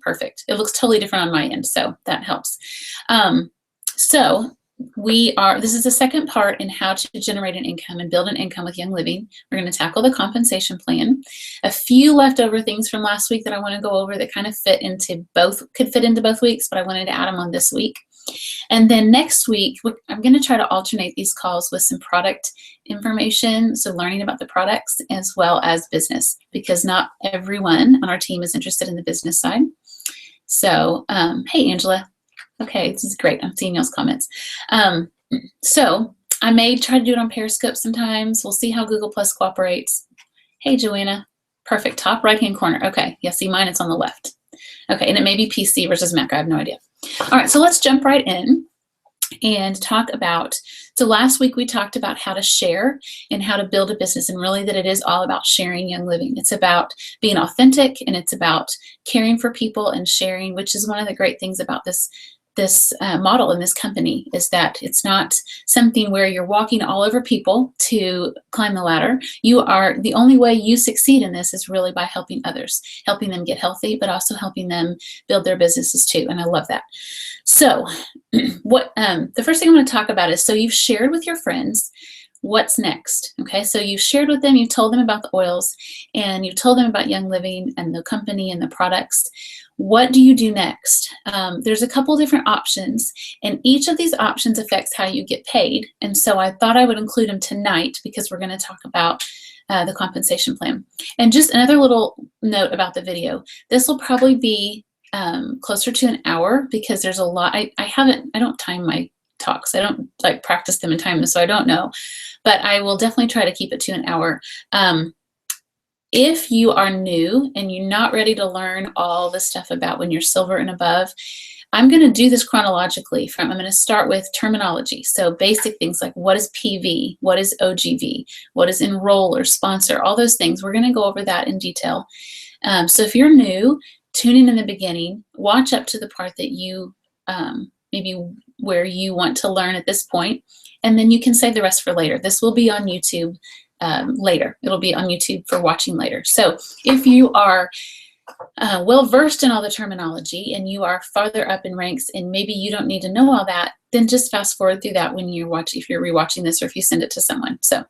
perfect. It looks totally different on my end, so that helps. So this is the second part in how to generate an income and build an income with Young Living. We're going to tackle the compensation plan. A few leftover things from last week that I want to go over that kind of could fit into both weeks, but I wanted to add them on this week. And then next week, I'm going to try to alternate these calls with some product information, so learning about the products as well as business, because not everyone on our team is interested in the business side. So, hey, Angela. Okay, this is great. I'm seeing y'all's comments. So I may try to do it on Periscope sometimes. We'll see how Google Plus cooperates. Hey, Joanna. Perfect. Top right-hand corner. Okay. Yeah, see mine, it's on the left. Okay, and it may be PC versus Mac. I have no idea. All right, so let's jump right in and talk about, so last week we talked about how to share and how to build a business, and really that it is all about sharing Young Living. It's about being authentic, and it's about caring for people and sharing, which is one of the great things about this model in this company, is that it's not something where you're walking all over people to climb the ladder. The only way you succeed in this is really by helping others, helping them get healthy, but also helping them build their businesses too. And I love that. So the first thing I'm going to talk about is, so you've shared with your friends, what's next? Okay, so you've shared with them, you've told them about the oils, and you've told them about Young Living and the company and the products. What do you do next? There's a couple different options, and each of these options affects how you get paid. And so I thought I would include them tonight because we're going to talk about the compensation plan. And just another little note about the video. This will probably be closer to an hour because there's a lot. I don't time my talks. I don't like practice them and time them, so I don't know. But I will definitely try to keep it to an hour. If you are new and you're not ready to learn all the stuff about when you're silver and above, I'm going to do this chronologically. I'm going to start with terminology. So basic things like, what is PV? What is OGV? What is enroll or sponsor? All those things. We're going to go over that in detail. So if you're new, tune in the beginning. Watch up to the part that you maybe where you want to learn at this point, and then you can save the rest for later. This will be on YouTube later. It'll be on YouTube for watching later. So if you are well versed in all the terminology and you are farther up in ranks and maybe you don't need to know all that, then just fast forward through that when you're if you're rewatching this or if you send it to someone. So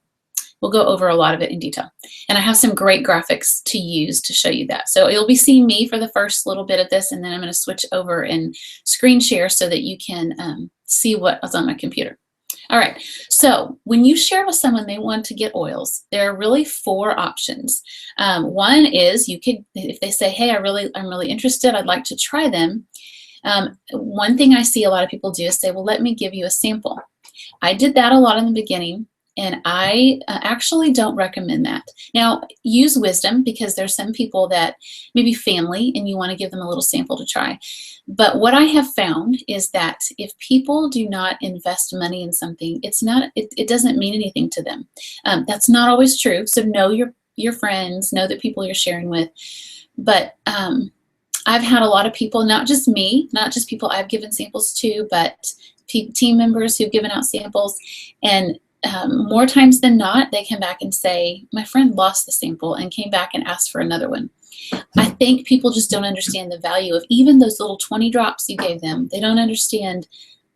we'll go over a lot of it in detail. And I have some great graphics to use to show you that. So you'll be seeing me for the first little bit of this, and then I'm going to switch over and screen share so that you can see what's on my computer. All right, so when you share with someone they want to get oils, there are really 4 options. One is you could, if they say, hey, I'm really interested, I'd like to try them. One thing I see a lot of people do is say, well, let me give you a sample. I did that a lot in the beginning, and I actually don't recommend that. Now, use wisdom, because there's some people that maybe family and you want to give them a little sample to try. But what I have found is that if people do not invest money in something, it doesn't mean anything to them. That's not always true. So know your friends, know the people you're sharing with. But I've had a lot of people, not just me, not just people I've given samples to, but team members who've given out samples. And more times than not, they come back and say, my friend lost the sample and came back and asked for another one. I think people just don't understand the value of even those little 20 drops you gave them. They don't understand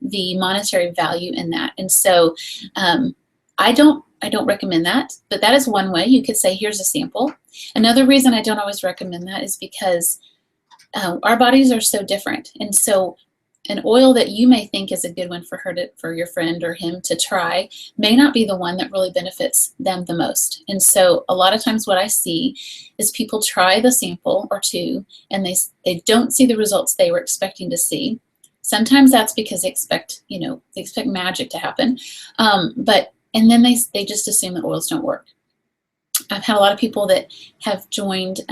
the monetary value in that. And so I don't recommend that, but that is one way. You could say, here's a sample. Another reason I don't always recommend that is because our bodies are so different. And so an oil that you may think is a good one for your friend or him to try may not be the one that really benefits them the most. And so a lot of times what I see is people try the sample or 2 and they don't see the results they were expecting to see. Sometimes that's because they expect magic to happen. And then they just assume that oils don't work. I've had a lot of people that have joined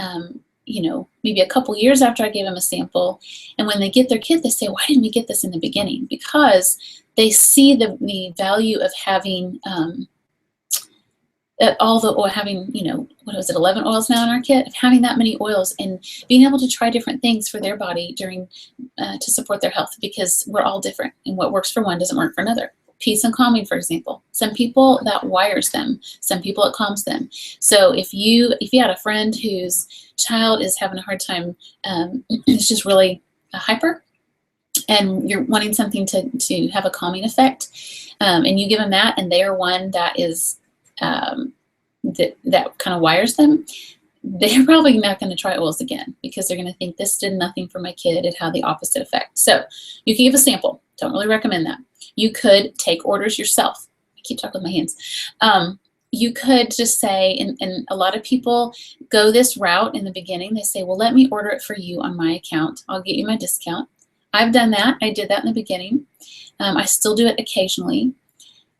maybe a couple years after I gave them a sample, and when they get their kit, they say, why didn't we get this in the beginning? Because they see the value of having having 11 oils now in our kit, of having that many oils and being able to try different things for their body to support their health, because we're all different and what works for one doesn't work for another, peace and calming, for example. Some people that wires them, some people it calms them. So if you had a friend whose child is having a hard time, it's just really hyper, and you're wanting something to have a calming effect, and you give them that, and they are one that is that kind of wires them, they're probably not going to try oils again, because they're going to think this did nothing for my kid. It had the opposite effect. So you can give a sample. Don't really recommend that. You could take orders yourself. I keep talking with my hands. You could just say, and a lot of people go this route in the beginning. They say, well, let me order it for you on my account. I'll get you my discount. I've done that. I did that in the beginning. I still do it occasionally.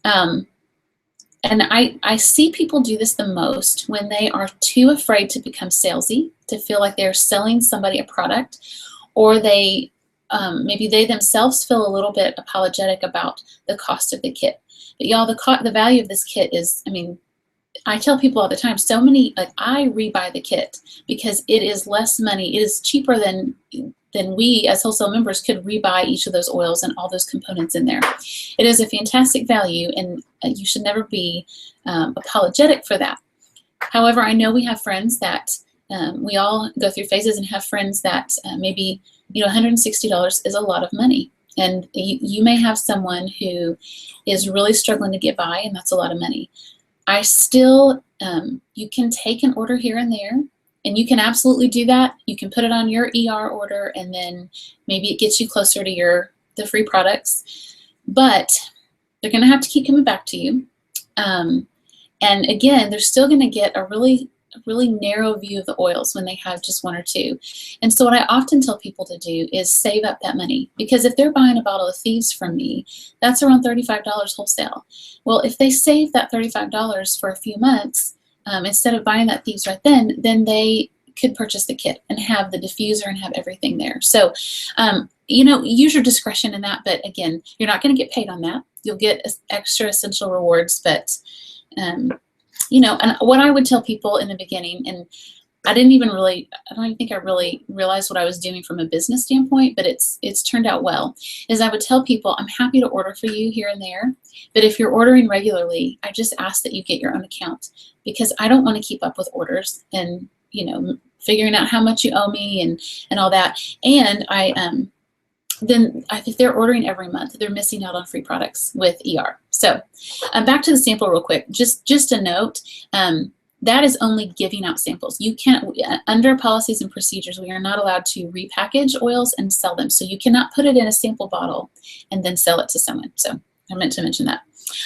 And I see people do this the most when they are too afraid to become salesy, to feel like they're selling somebody a product, or they maybe they themselves feel a little bit apologetic about the cost of the kit. But y'all, the value of this kit is, I mean, I tell people all the time, so many, like, I rebuy the kit because it is less money. It is cheaper than we as wholesale members could rebuy each of those oils and all those components in there. It is a fantastic value, and you should never be apologetic for that. However, I know we have friends that we all go through phases and have friends that maybe, $160 is a lot of money. And you may have someone who is really struggling to get by, and that's a lot of money. I still, you can take an order here and there, and you can absolutely do that. You can put it on your ER order, and then maybe it gets you closer to the free products. But they're going to have to keep coming back to you. And again, they're still going to get a really narrow view of the oils when they have just one or two. And so what I often tell people to do is save up that money, because if they're buying a bottle of Thieves from me, that's around $35 wholesale. Well, if they save that $35 for a few months, instead of buying that Thieves right then they could purchase the kit and have the diffuser and have everything there. So, use your discretion in that. But again, you're not going to get paid on that. You'll get extra essential rewards, but and what I would tell people in the beginning, and I don't even think I really realized what I was doing from a business standpoint, but it's turned out well, is I would tell people, I'm happy to order for you here and there, but if you're ordering regularly, I just ask that you get your own account, because I don't want to keep up with orders and, figuring out how much you owe me and all that. And if they're ordering every month, they're missing out on free products with ER. So back to the sample real quick. Just a note, that is only giving out samples. You can't, under policies and procedures, we are not allowed to repackage oils and sell them. So you cannot put it in a sample bottle and then sell it to someone. So I meant to mention that.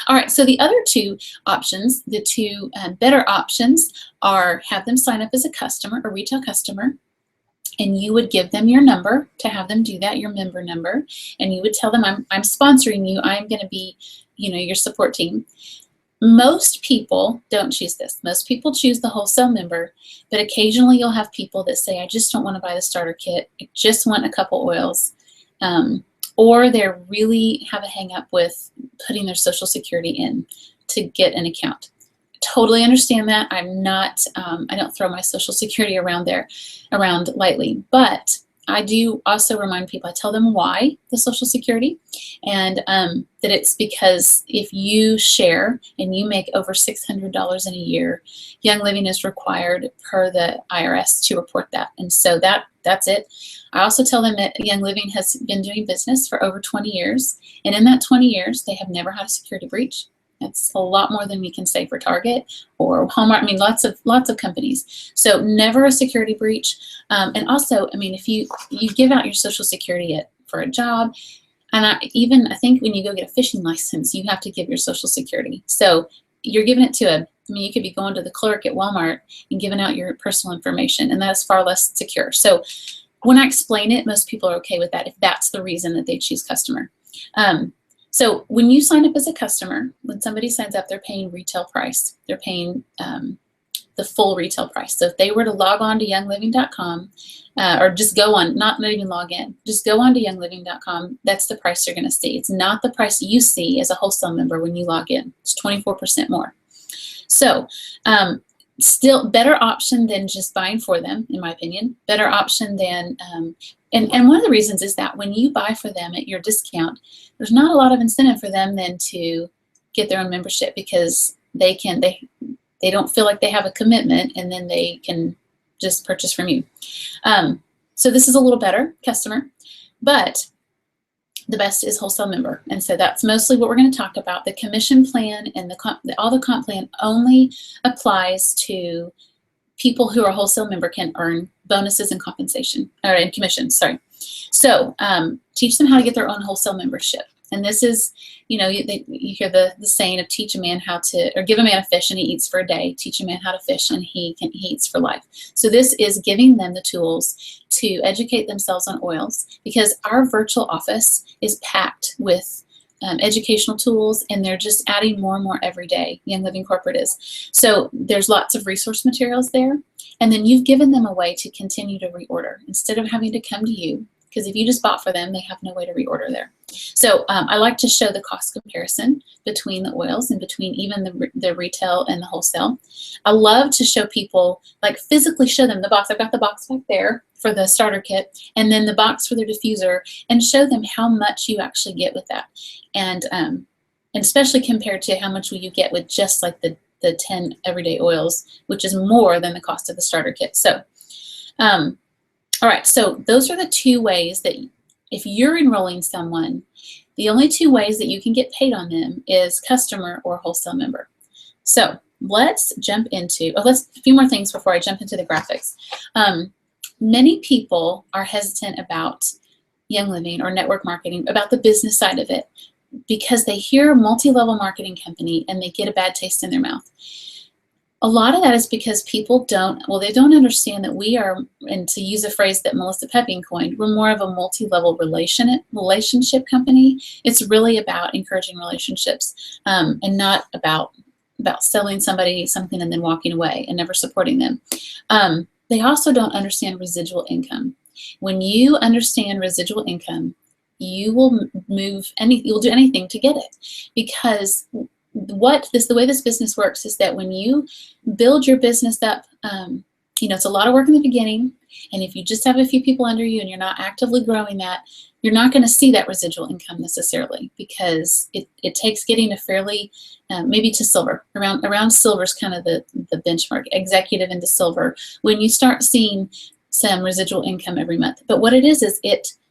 All right, so the other two options, the two better options, are have them sign up as a customer, a retail customer, and you would give them your number to have them do that, your member number, and you would tell them, I'm sponsoring you, I'm going to be, your support team. Most people don't choose this. Most people choose the wholesale member, but occasionally you'll have people that say, I just don't want to buy the starter kit, I just want a couple oils, or they really have a hang up with putting their Social Security in to get an account. Totally understand that. I'm not, I don't throw my Social Security around lightly, but I do also remind people, I tell them why the Social Security, and that it's because if you share and you make over $600 in a year, Young Living is required per the IRS to report that. And so that's it. I also tell them that Young Living has been doing business for over 20 years, and in that 20 years, they have never had a security breach. That's a lot more than we can say for Target or Walmart. I mean, lots of companies. So never a security breach. And also, I mean, if you give out your Social Security for a job, and I think when you go get a fishing license, you have to give your Social Security. So you're giving it to you could be going to the clerk at Walmart and giving out your personal information, and that is far less secure. So when I explain it, most people are okay with that if that's the reason that they choose customer. So when you sign up as a customer, when somebody signs up, they're paying retail price. They're paying the full retail price. So if they were to log on to youngliving.com, or just go on, not even log in, just go on to youngliving.com, that's the price you're going to see. It's not the price you see as a wholesale member when you log in. It's 24% more. So Still better option than just buying for them, in my opinion. Better option than, and one of the reasons is that when you buy for them at your discount, there's not a lot of incentive for them then to get their own membership, because they don't feel like they have a commitment, and then they can just purchase from you. So this is a little better customer, but the best is wholesale member. And so that's mostly what we're going to talk about. The commission plan and all the comp plan only applies to people who are wholesale member, can earn bonuses and compensation, or and commissions, sorry. So teach them how to get their own wholesale membership. And this is, you hear the saying of teach a man how to, or give a man a fish and he eats for a day. Teach a man how to fish and he eats for life. So this is giving them the tools to educate themselves on oils, because our virtual office is packed with educational tools, and they're just adding more and more every day. Young Living Corporate is. So there's lots of resource materials there. And then you've given them a way to continue to reorder instead of having to come to you, because if you just bought for them, they have no way to reorder there. So I like to show the cost comparison between the oils and between even the retail and the wholesale. I love to show people, like physically show them the box. I've got the box back there for the starter kit, and then the box for the diffuser, and show them how much you actually get with that. And especially compared to how much will you get with just like the 10 everyday oils, which is more than the cost of the starter kit. So, all right, so those are the two ways that if you're enrolling someone, the only two ways that you can get paid on them is customer or wholesale member. So let's jump into, a few more things before I jump into the graphics. Many people are hesitant about Young Living or network marketing, about the business side of it, because they hear multi-level marketing company and they get a bad taste in their mouth. A lot of that is because people don't understand that we are, and to use a phrase that Melissa Pepping coined, we're more of a multi-level relationship company. It's really about encouraging relationships, and not about selling somebody something and then walking away and never supporting them. They also don't understand residual income. When you understand residual income, you will you'll do anything to get it, because the way this business works is that when you build your business up, it's a lot of work in the beginning, and if you just have a few people under you and you're not actively growing that, you're not going to see that residual income necessarily, because it takes getting a fairly, maybe to silver. Around silver is kind of the benchmark, executive into silver, when you start seeing some residual income every month. But what it is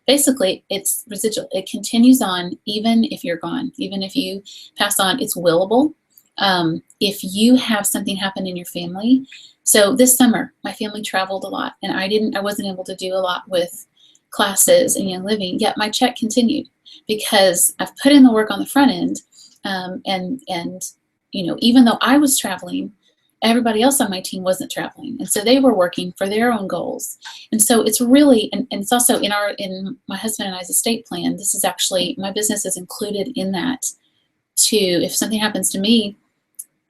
basically, it's residual. It continues on even if you're gone, even if you pass on. It's willable. If you have something happen in your family. So this summer, my family traveled a lot, and I wasn't able to do a lot with classes in Young Living, yet my check continued, because I've put in the work on the front end. And even though I was traveling, everybody else on my team wasn't traveling, and so they were working for their own goals. And so it's really, and it's also in my husband and I's estate plan. This is actually, my business is included in that too. If something happens to me,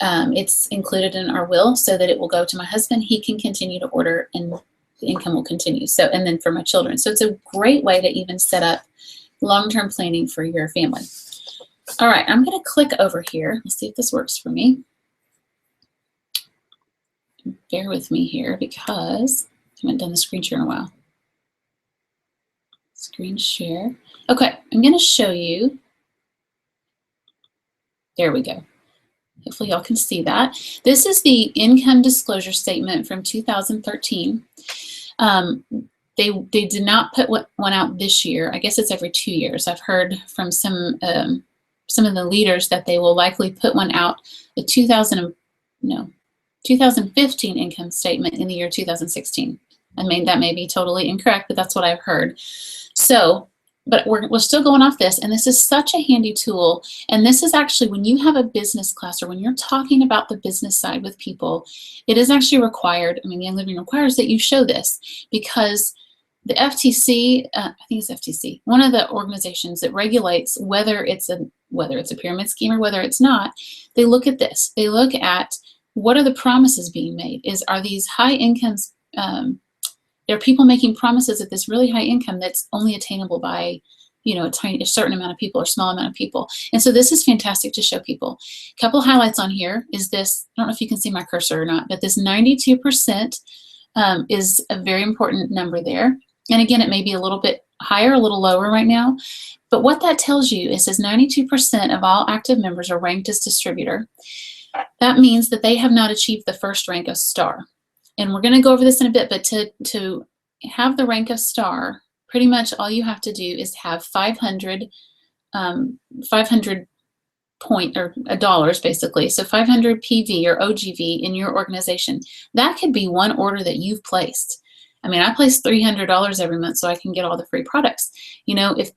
it's included in our will, so that it will go to my husband. He can continue to order, and the income will continue. So, and then for my children. So it's a great way to even set up long-term planning for your family. All right, I'm going to click over here. Let's see if this works for me. Bear with me here, because I haven't done the screen share in a while. Screen share. Okay, I'm going to show you. There we go. Hopefully y'all can see that. This is the income disclosure statement from 2013. They did not put one out this year. I guess it's every 2 years. I've heard from some of the leaders that they will likely put one out, a 2015 income statement in the year 2016. I mean, that may be totally incorrect, but that's what I've heard. So, but we're still going off this, and this is such a handy tool. And this is actually, when you have a business class, or when you're talking about the business side with people, it is actually required. I mean, Young Living requires that you show this, because the FTC, I think it's FTC, one of the organizations that regulates whether it's a pyramid scheme or whether it's not, they look at this. They look at, what are the promises being made? Are these high incomes, there are people making promises at this really high income that's only attainable by, you know, a certain amount of people or small amount of people. And so this is fantastic to show people. A couple highlights on here is this, I don't know if you can see my cursor or not, but this 92% is a very important number there. And again, it may be a little bit higher, a little lower right now. But what that tells you is says 92% of all active members are ranked as distributor. That means that they have not achieved the first rank of star. And we're going to go over this in a bit, but to have the rank of star, pretty much all you have to do is have 500 point or dollars basically. So 500 PV or OGV in your organization. That could be one order that you've placed. I mean, I place $300 every month so I can get all the free products. You know, if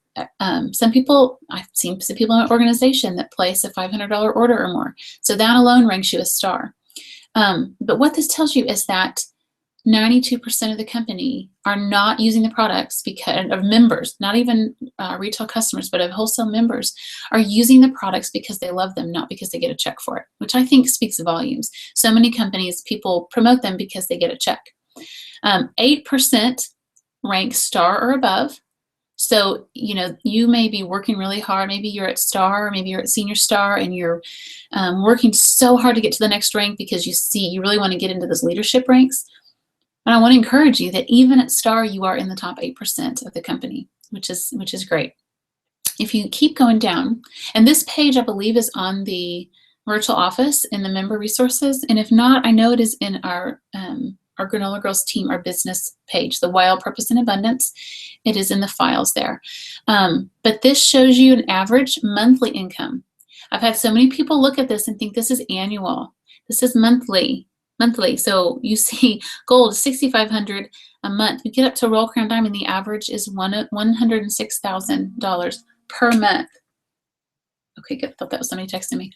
some people, I've seen some people in an organization that place a $500 order or more. So that alone ranks you a star. But what this tells you is that 92% of the company are not using the products because of members, not even retail customers, but of wholesale members are using the products because they love them, not because they get a check for it, which I think speaks volumes. So many companies, people promote them because they get a check. 8% rank star or above. So, you know, you may be working really hard. Maybe you're at star, maybe you're at senior star, and you're working so hard to get to the next rank because you really want to get into those leadership ranks. And I want to encourage you that even at star, you are in the top 8% of the company, which is great. If you keep going down, and this page I believe is on the virtual office in the member resources, and if not, I know it is in our Granola Girls team, our business page, the Wild Purpose and Abundance. It is in the files there. But this shows you an average monthly income. I've had so many people look at this and think this is annual. This is monthly. So you see gold is $6,500 a month. You get up to Royal Crown Diamond, the average is $106,000 per month. Okay, good. Thought that was somebody texting me.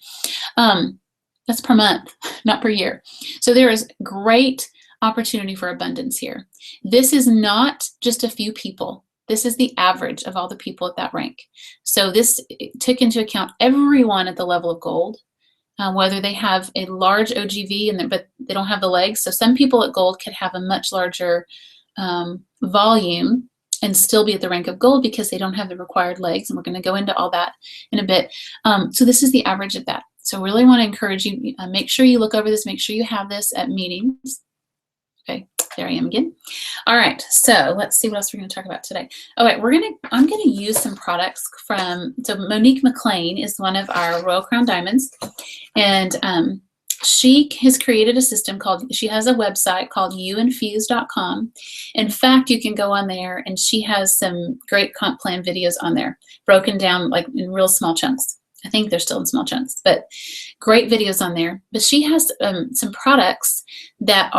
That's per month, not per year. So there is great opportunity for abundance here. This is not just a few people. This is the average of all the people at that rank. So this took into account everyone at the level of gold, whether they have a large OGV but they don't have the legs. So some people at gold could have a much larger volume and still be at the rank of gold because they don't have the required legs. And we're going to go into all that in a bit. So this is the average of that. So really want to encourage you, make sure you look over this, make sure you have this at meetings. Okay, there I am again. All right, so let's see what else we're going to talk about today. All right, I'm going to use some products so Monique McLean is one of our Royal Crown Diamonds, and she has created a system she has a website called youinfuse.com. In fact, you can go on there and she has some great comp plan videos on there, broken down like in real small chunks. I think they're still in small chunks, but great videos on there. But she has some products that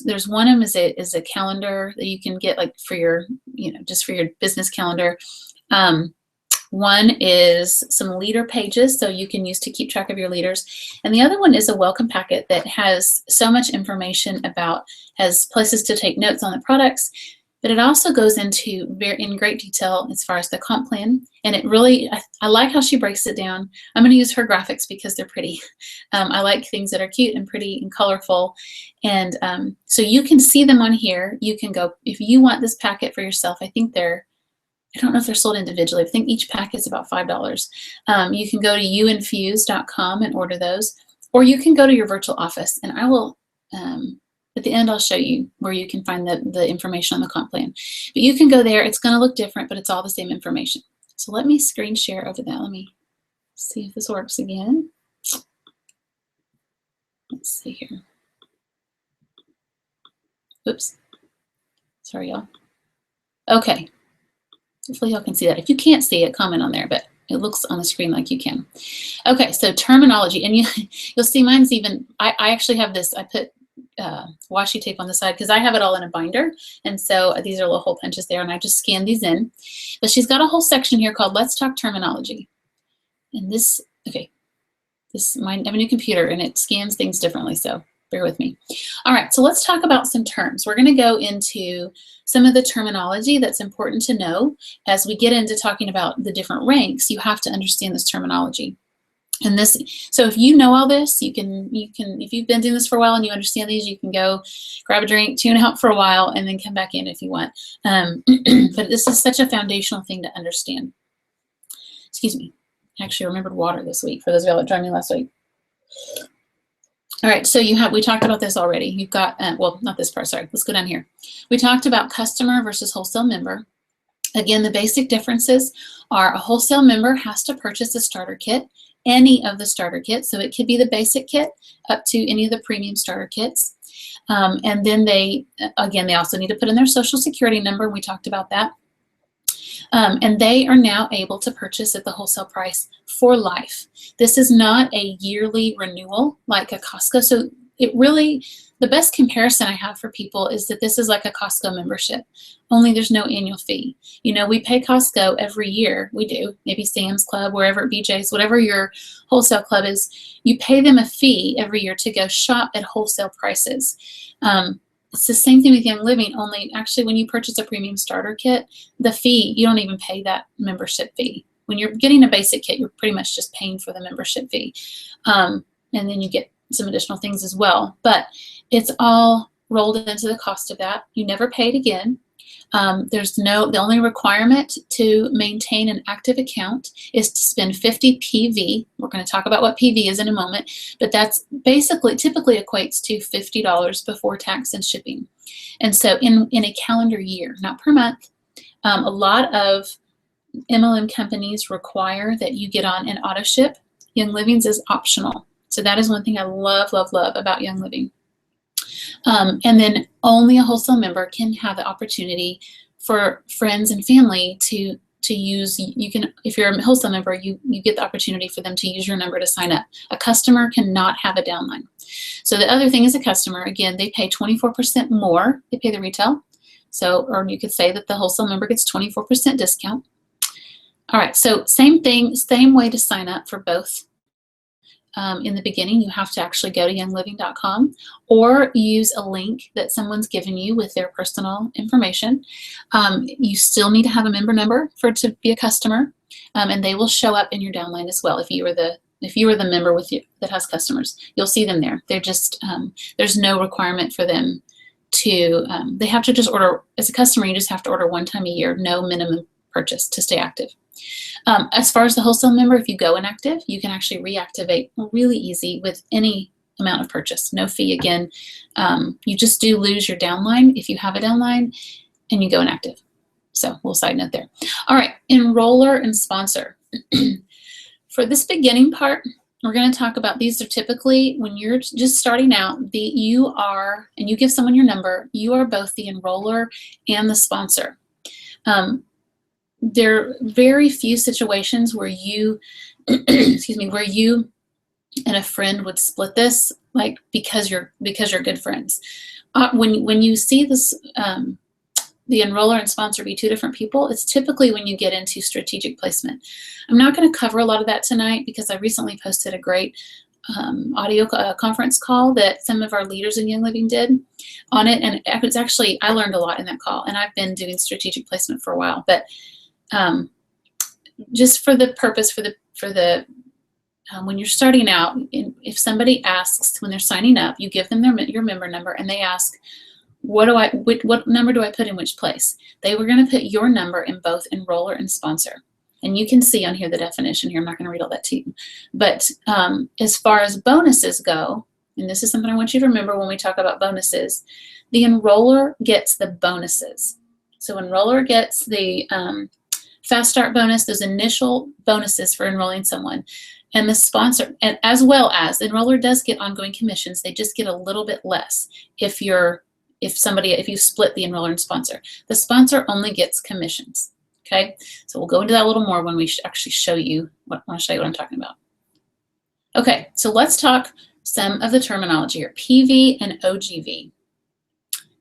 there's one of them is a calendar that you can get like for your, just for your business calendar. One is some leader pages, so you can use to keep track of your leaders. And the other one is a welcome packet that has so much information has places to take notes on the products, but it also goes into in great detail as far as the comp plan. And it really, I like how she breaks it down. I'm going to use her graphics because they're pretty. I like things that are cute and pretty and colorful. And so you can see them on here. You can go, if you want this packet for yourself, I don't know if they're sold individually. I think each packet is about $5. You can go to youinfuse.com and order those, or you can go to your virtual office, and I will, at the end, I'll show you where you can find the information on the comp plan. But you can go there. It's going to look different, but it's all the same information. So let me screen share over that. Let me see if this works again. Let's see here. Oops. Sorry, y'all. Okay. Hopefully y'all can see that. If you can't see it, comment on there, but it looks on the screen like you can. Okay, so terminology, and you'll see mine's even, I actually have this, I put washi tape on the side because I have it all in a binder, and so these are little hole punches there, and I just scan these in. But she's got a whole section here called Let's Talk Terminology. And this, okay, I have a new computer, and it scans things differently, so bear with me. All right, so let's talk about some terms. We're going to go into some of the terminology that's important to know. As we get into talking about the different ranks, you have to understand this terminology. And so if you know all this, you can, if you've been doing this for a while and you understand these, you can go grab a drink, tune out for a while, and then come back in if you want. But this is such a foundational thing to understand. excuse me. I actually remembered water this week for those of y'all that joined me last week. All right, so we talked about this already. You've got, well, not this part, sorry. Let's go down here. We talked about customer versus wholesale member. Again, the basic differences are a wholesale member has to purchase a starter kit, any of the starter kits. So it could be the basic kit up to any of the premium starter kits. And then they also need to put in their social security number. We talked about that. And they are now able to purchase at the wholesale price for life. This is not a yearly renewal like a Costco. So it really, the best comparison I have for people is that this is like a Costco membership, only there's no annual fee. You know, we pay Costco every year. We do, maybe Sam's Club, wherever, BJ's, whatever your wholesale club is, you pay them a fee every year to go shop at wholesale prices. It's the same thing with Young Living, only actually when you purchase a premium starter kit, the fee, you don't even pay that membership fee. When you're getting a basic kit, you're pretty much just paying for the membership fee. And then you get some additional things as well. But it's all rolled into the cost of that. You never pay it again. The only requirement to maintain an active account is to spend 50 PV. We're going to talk about what PV is in a moment, but that's basically typically equates to $50 before tax and shipping. And so in a calendar year, not per month, a lot of MLM companies require that you get on an auto ship. Young Living's is optional. So that is one thing I love, love, love about Young Living. And then only a wholesale member can have the opportunity for friends and family to use. You can, if you're a wholesale member, you get the opportunity for them to use your number to sign up. A customer cannot have a downline. So the other thing is a customer, again, they pay 24% more. They pay the retail. So, or you could say that the wholesale member gets 24% discount. All right, so same thing, same way to sign up for both. In the beginning, you have to actually go to youngliving.com or use a link that someone's given you with their personal information. You still need to have a member number to be a customer, and they will show up in your downline as well. If you were the member with you that has customers, you'll see them there. They're just there's no requirement for them to. They have to just order as a customer. You just have to order one time a year, no minimum purchase to stay active. As far as the wholesale member, if you go inactive, you can actually reactivate really easy with any amount of purchase. No fee again. You just do lose your downline if you have a downline and you go inactive. So a little side note there. All right, enroller and sponsor. For this beginning part, we're going to talk about, these are typically when you're just starting out, and you give someone your number, you are both the enroller and the sponsor. There are very few situations where you, where you and a friend would split this, like because you're good friends. When you see this, the enroller and sponsor be two different people, it's typically when you get into strategic placement. I'm not going to cover a lot of that tonight because I recently posted a great audio conference call that some of our leaders in Young Living did on it, and it was actually, I learned a lot in that call, and I've been doing strategic placement for a while, but just for the purpose, when you're starting out, if somebody asks when they're signing up, you give them your member number, and they ask, what number do I put in which place? They were going to put your number in both enroller and sponsor. And you can see on here the definition here. I'm not going to read all that to you. But as far as bonuses go, and this is something I want you to remember when we talk about bonuses, the enroller gets the bonuses. So enroller gets the fast start bonus, those initial bonuses for enrolling someone. And the sponsor, and as well as the enroller does get ongoing commissions, they just get a little bit less if you split the enroller and sponsor. The sponsor only gets commissions. Okay, so we'll go into that a little more when we actually show you what I'm talking about. Okay, so let's talk some of the terminology here. PV and OGV.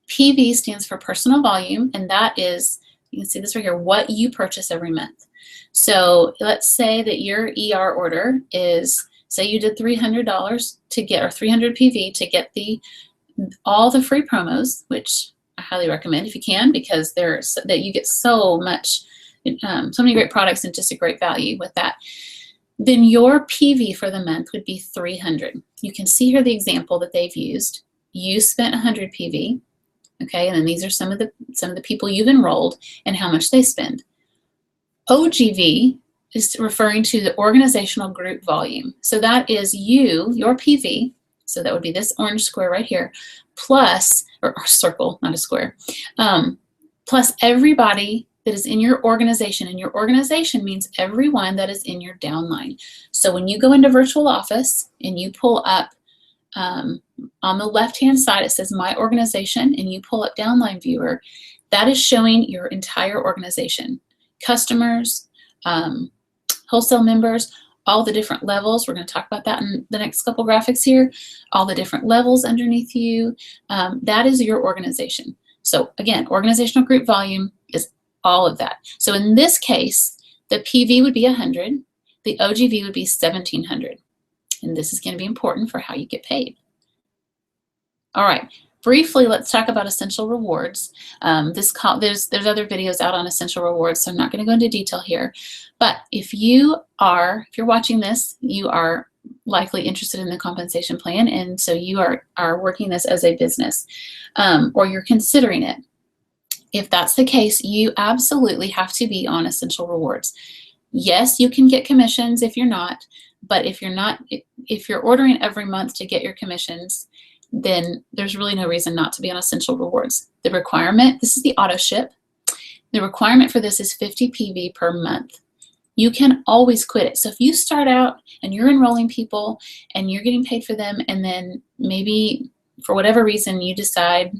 PV stands for personal volume, and that is, you can see this right here, what you purchase every month. So let's say that your ER order is, say you did $300 to get, or 300 PV to get all the free promos, which I highly recommend if you can, because that you get so many great products and just a great value with that. Then your PV for the month would be 300. You can see here the example that they've used. You spent 100 PV. Okay, and then these are some of the people you've enrolled and how much they spend. OGV is referring to the organizational group volume. So that is your PV, so that would be this orange square right here, plus, or circle, not a square, plus everybody that is in your organization. And your organization means everyone that is in your downline. So when you go into Virtual Office and you pull up, on the left-hand side, it says My Organization, and you pull up Downline Viewer, that is showing your entire organization. Customers, wholesale members, all the different levels. We're going to talk about that in the next couple graphics here. All the different levels underneath you. That is your organization. So again, organizational group volume is all of that. So in this case, the PV would be 100. The OGV would be 1,700. And this is going to be important for how you get paid. All right. Briefly, let's talk about essential rewards. There's other videos out on essential rewards, so I'm not going to go into detail here. But if you're watching this, you are likely interested in the compensation plan, and so you are working this as a business, or you're considering it. If that's the case, you absolutely have to be on essential rewards. Yes, you can get commissions if you're not, but if you're ordering every month to get your commissions, then there's really no reason not to be on essential rewards. The requirement, this is the auto ship. The requirement for this is 50 PV per month. You can always quit it. So if you start out and you're enrolling people and you're getting paid for them, and then maybe for whatever reason you decide,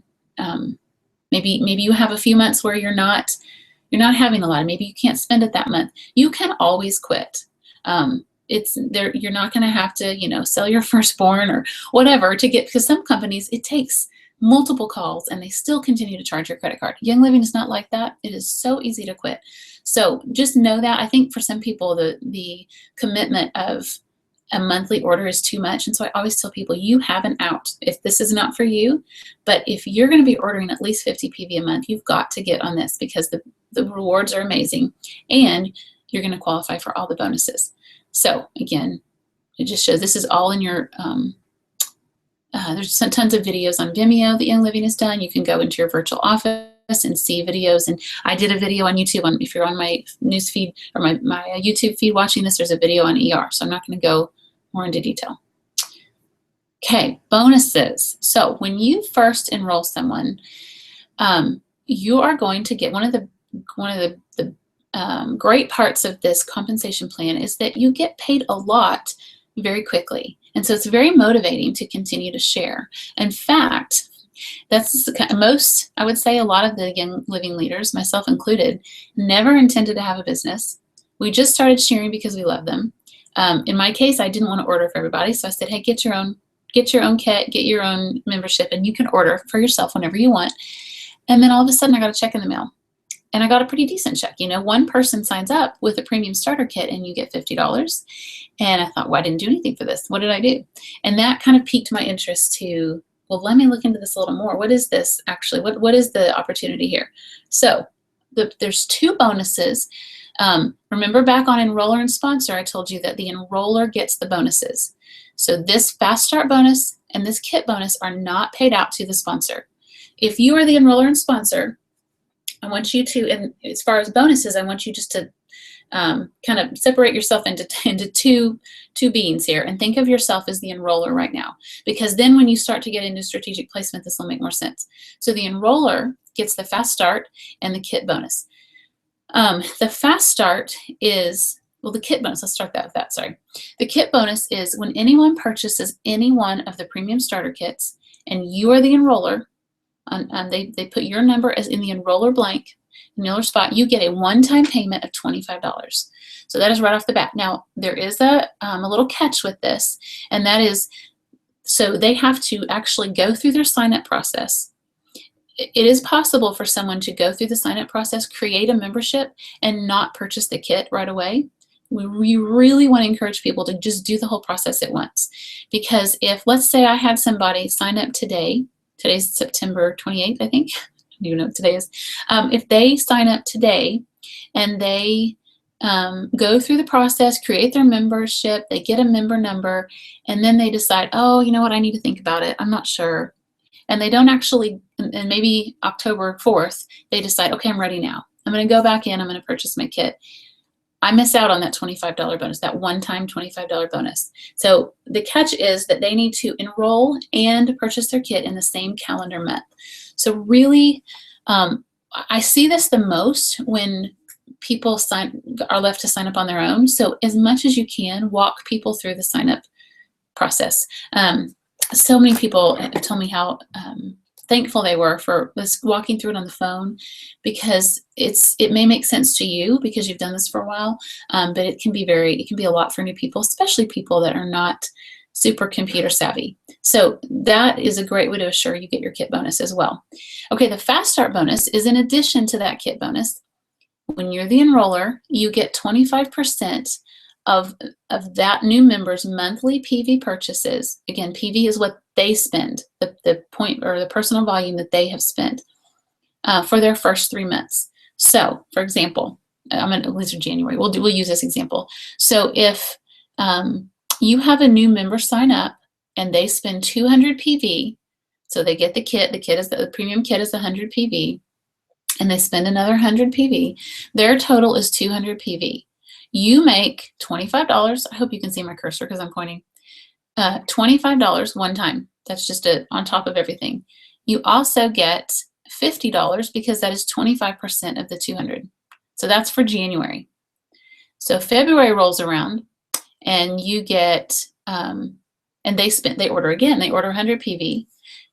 maybe you have a few months where you're not having a lot, maybe you can't spend it that month, you can always quit. You're not going to have to, sell your firstborn or whatever to get, because some companies, it takes multiple calls and they still continue to charge your credit card. Young Living is not like that. It is so easy to quit. So just know that. I think for some people, the commitment of a monthly order is too much. And so I always tell people, you have an out if this is not for you. But if you're going to be ordering at least 50 PV a month, you've got to get on this, because the rewards are amazing and you're going to qualify for all the bonuses. So again, it just shows this is all in your, there's tons of videos on Vimeo that Young Living has done. You can go into your Virtual Office and see videos. And I did a video on YouTube if you're on my news feed or my YouTube feed watching this, there's a video on ER. So I'm not going to go more into detail. Okay, bonuses. So when you first enroll someone, you are going to get one of the great parts of this compensation plan is that you get paid a lot very quickly. And so it's very motivating to continue to share. In fact, that's I would say a lot of the Young Living leaders, myself included, never intended to have a business. We just started sharing because we love them. In my case, I didn't want to order for everybody. So I said, hey, get your own kit, get your own membership, and you can order for yourself whenever you want. And then all of a sudden I got a check in the mail. And I got a pretty decent check. One person signs up with a premium starter kit and you get $50. And I thought, well, I didn't do anything for this. What did I do? And that kind of piqued my interest to, well, let me look into this a little more. What is this actually? What is the opportunity here? So there's two bonuses. Remember back on enroller and sponsor, I told you that the enroller gets the bonuses. So this fast start bonus and this kit bonus are not paid out to the sponsor. If you are the enroller and sponsor, I want you to, and as far as bonuses, I want you just to kind of separate yourself into two beings here and think of yourself as the enroller right now, because then when you start to get into strategic placement, this will make more sense. So the enroller gets the fast start and the kit bonus. The fast start is, well, the kit bonus, let's start with that, sorry. The kit bonus is when anyone purchases any one of the premium starter kits and you are the enroller, and they put your number as in the enroller blank, enroller spot, you get a one-time payment of $25. So that is right off the bat. Now, there is a little catch with this, and that is, so they have to actually go through their sign-up process. It is possible for someone to go through the sign-up process, create a membership, and not purchase the kit right away. We really want to encourage people to just do the whole process at once. Because if, let's say I had somebody sign up today, today's September 28th, I think. I don't even know what today is. If they sign up today and they go through the process, create their membership, they get a member number, and then they decide, oh, you know what, I need to think about it. I'm not sure. And they don't actually, and maybe October 4th, they decide, okay, I'm ready now. I'm going to go back in, I'm going to purchase my kit. I miss out on that $25 bonus, that one-time $25 bonus. So the catch is that they need to enroll and purchase their kit in the same calendar month. So really, I see this the most when people are left to sign up on their own. So as much as you can, walk people through the sign up process. So many people have told me how thankful they were for this walking through it on the phone, because it may make sense to you because you've done this for a while, but it can be a lot for new people, especially people that are not super computer savvy. So that is a great way to assure you get your kit bonus as well. Okay, the Fast Start bonus is in addition to that kit bonus. When you're the enroller, you get 25% of that new member's monthly PV purchases. Again, PV is what they spend, the point or the personal volume that they have spent for their first 3 months. So, for example, these are January. We'll use this example. So if you have a new member sign up and they spend 200 PV, so they get the kit. The premium kit is 100 PV, and they spend another 100 PV. Their total is 200 PV. You make $25. I hope you can see my cursor because I'm pointing. $25 one time. That's just on top of everything. You also get $50 because that is 25% of the 200. So that's for January. So February rolls around and you get, and they order again. They order 100 PV.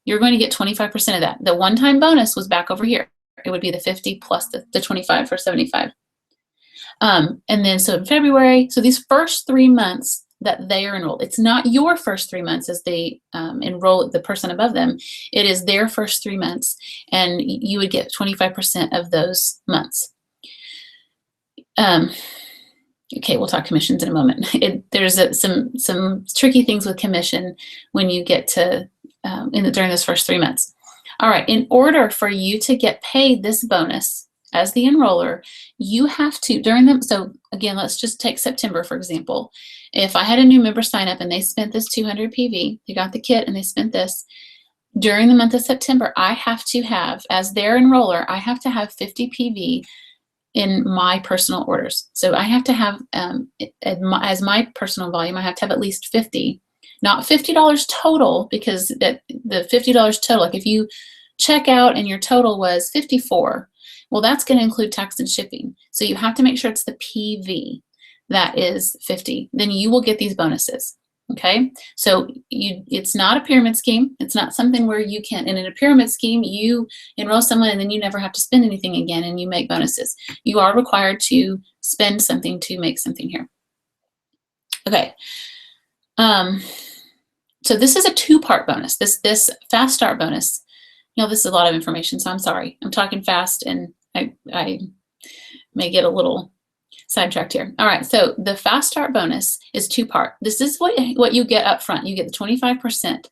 You're going to get 25% of that. The one-time bonus was back over here. It would be the 50 plus the 25 for 75. And then so in February, so these first 3 months that they are enrolled, it's not your first 3 months as they enroll the person above them. It is their first 3 months, and you would get 25% of those months. Okay, we'll talk commissions in a moment. There's some tricky things with commission when you get to during those first 3 months. All right, in order for you to get paid this bonus as the enroller, you have to, so again, let's just take September, for example. If I had a new member sign up and they spent this 200 PV, they got the kit and they spent this, during the month of September, I have to have, as their enroller, I have to have 50 PV in my personal orders. So I have to have, as my personal volume, I have to have at least 50. Not $50 total, because the $50 total, like if you check out and your total was 54, well, that's going to include tax and shipping. So you have to make sure it's the PV that is 50. Then you will get these bonuses. Okay, so it's not a pyramid scheme. It's not something where you can, and in a pyramid scheme, you enroll someone and then you never have to spend anything again and you make bonuses. You are required to spend something to make something here. Okay. So this is a 2-part bonus. This Fast Start bonus. You know, this is a lot of information, so I'm sorry. I'm talking fast and I may get a little sidetracked here. All right, so the Fast Start bonus is 2-part. This is what you get up front. You get the 25%.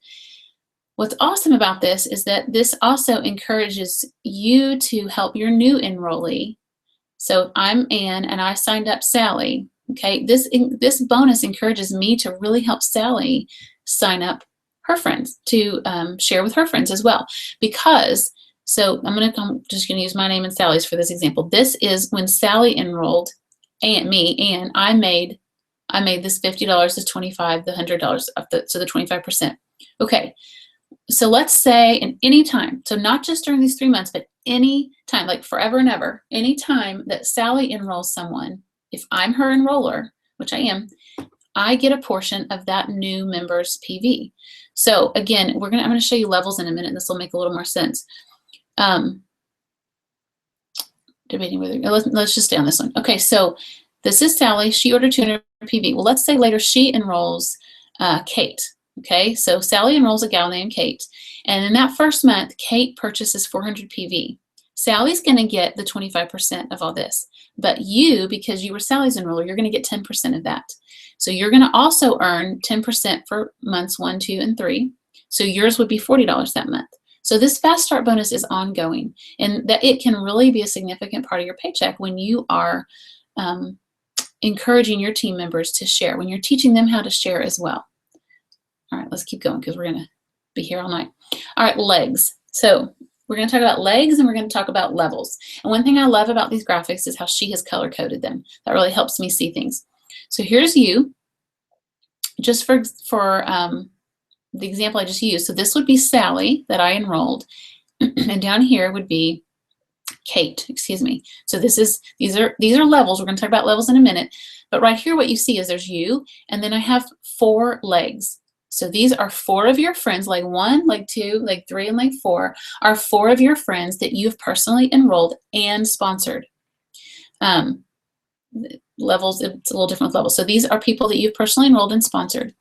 What's awesome about this is that this also encourages you to help your new enrollee. So I'm Ann and I signed up Sally. Okay, this bonus encourages me to really help Sally sign up her friends to share with her friends as well. Because, so I'm just gonna use my name and Sally's for this example. This is when Sally enrolled and I made this $50, this $25, the $100 so the 25%. Okay, so let's say in any time, so not just during these 3 months, but any time, like forever and ever, any time that Sally enrolls someone, if I'm her enroller, which I am, I get a portion of that new member's PV. So again, I'm going to show you levels in a minute, and this will make a little more sense. Debating whether, let's just stay on this one. Okay, so this is Sally. She ordered 200 PV. Well, let's say later she enrolls Kate. Okay, so Sally enrolls a gal named Kate, and in that first month, Kate purchases 400 PV. Sally's going to get the 25% of all this, but you, because you were Sally's enroller, you're going to get 10% of that. So you're going to also earn 10% for months 1, 2, and 3. So yours would be $40 that month. So this Fast Start bonus is ongoing, and that it can really be a significant part of your paycheck when you are encouraging your team members to share, when you're teaching them how to share as well. All right, let's keep going because we're going to be here all night. All right, legs. So We're going to talk about legs, and we're going to talk about levels. And one thing I love about these graphics is how she has color-coded them. That really helps me see things. So here's you, just for the example I just used. So this would be Sally that I enrolled, and down here would be Kate, excuse me. So these are levels. We're going to talk about levels in a minute. But right here, what you see is there's you, and then I have 4 legs. So these are 4 of your friends, leg 1, leg 2, leg 3, and leg 4 are 4 of your friends that you've personally enrolled and sponsored. Levels, it's a little different with levels. So these are people that you've personally enrolled and sponsored.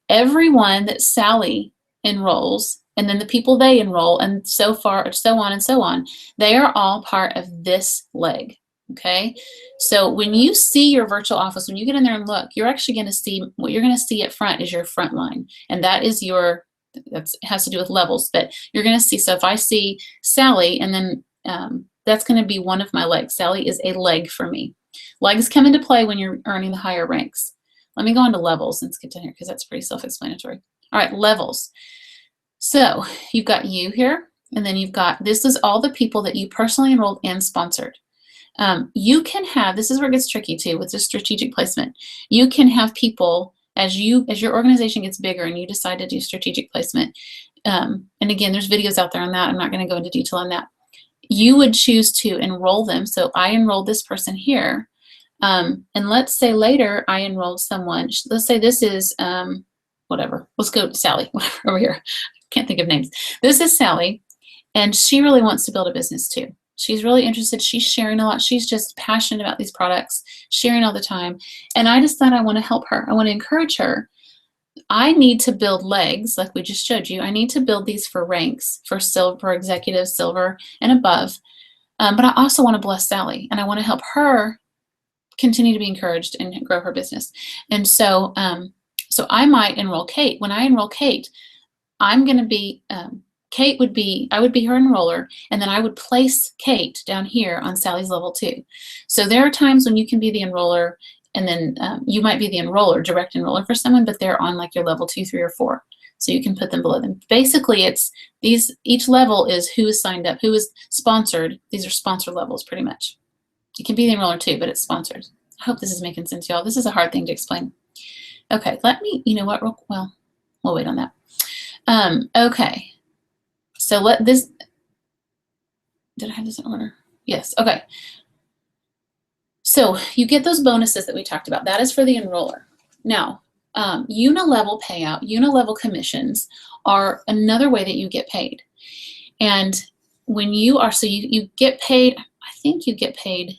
Everyone that Sally enrolls, and then the people they enroll, and so on, they are all part of this leg. Okay, so when you see your virtual office, when you get in there and look, you're actually going to see, what you're going to see at front is your front line, and that is your, it has to do with levels, but you're going to see, so if I see Sally, and then that's going to be one of my legs. Sally is a leg for me. Legs come into play when you're earning the higher ranks. Let me go on to levels and skip down here because that's pretty self-explanatory. All right, levels. So you've got you here, and then you've got, this is all the people that you personally enrolled and sponsored. You can have, this is where it gets tricky too with the strategic placement. You can have people, as your organization gets bigger and you decide to do strategic placement, and again, there's videos out there on that. I'm not going to go into detail on that. You would choose to enroll them. So I enrolled this person here, and let's say later I enrolled someone. Let's say this is whatever. Let's go to Sally over here. Can't think of names. This is Sally, and she really wants to build a business too. She's really interested. She's sharing a lot. She's just passionate about these products, sharing all the time. And I just thought I want to help her. I want to encourage her. I need to build legs, like we just showed you. I need to build these for ranks, for silver, executive, silver, and above. But I also want to bless Sally, and I want to help her continue to be encouraged and grow her business. And so, so I might enroll Kate. When I enroll Kate, I'm going to be, Kate would be, I would be her enroller, and then I would place Kate down here on Sally's level 2. So there are times when you can be the enroller, and then you might be the enroller, direct enroller for someone, but they're on like your level 2, 3, or 4. So you can put them below them. Basically, it's these, each level is who is signed up, who is sponsored. These are sponsor levels pretty much. You can be the enroller too, but it's sponsored. I hope this is making sense, y'all. This is a hard thing to explain. Okay, let me, you know what, well, we'll wait on that. Okay, so let this, did I have this in order? Yes, okay. So you get those bonuses that we talked about. That is for the enroller. Now, unilevel payout, unilevel commissions are another way that you get paid. And when you are, so you get paid, I think you get paid,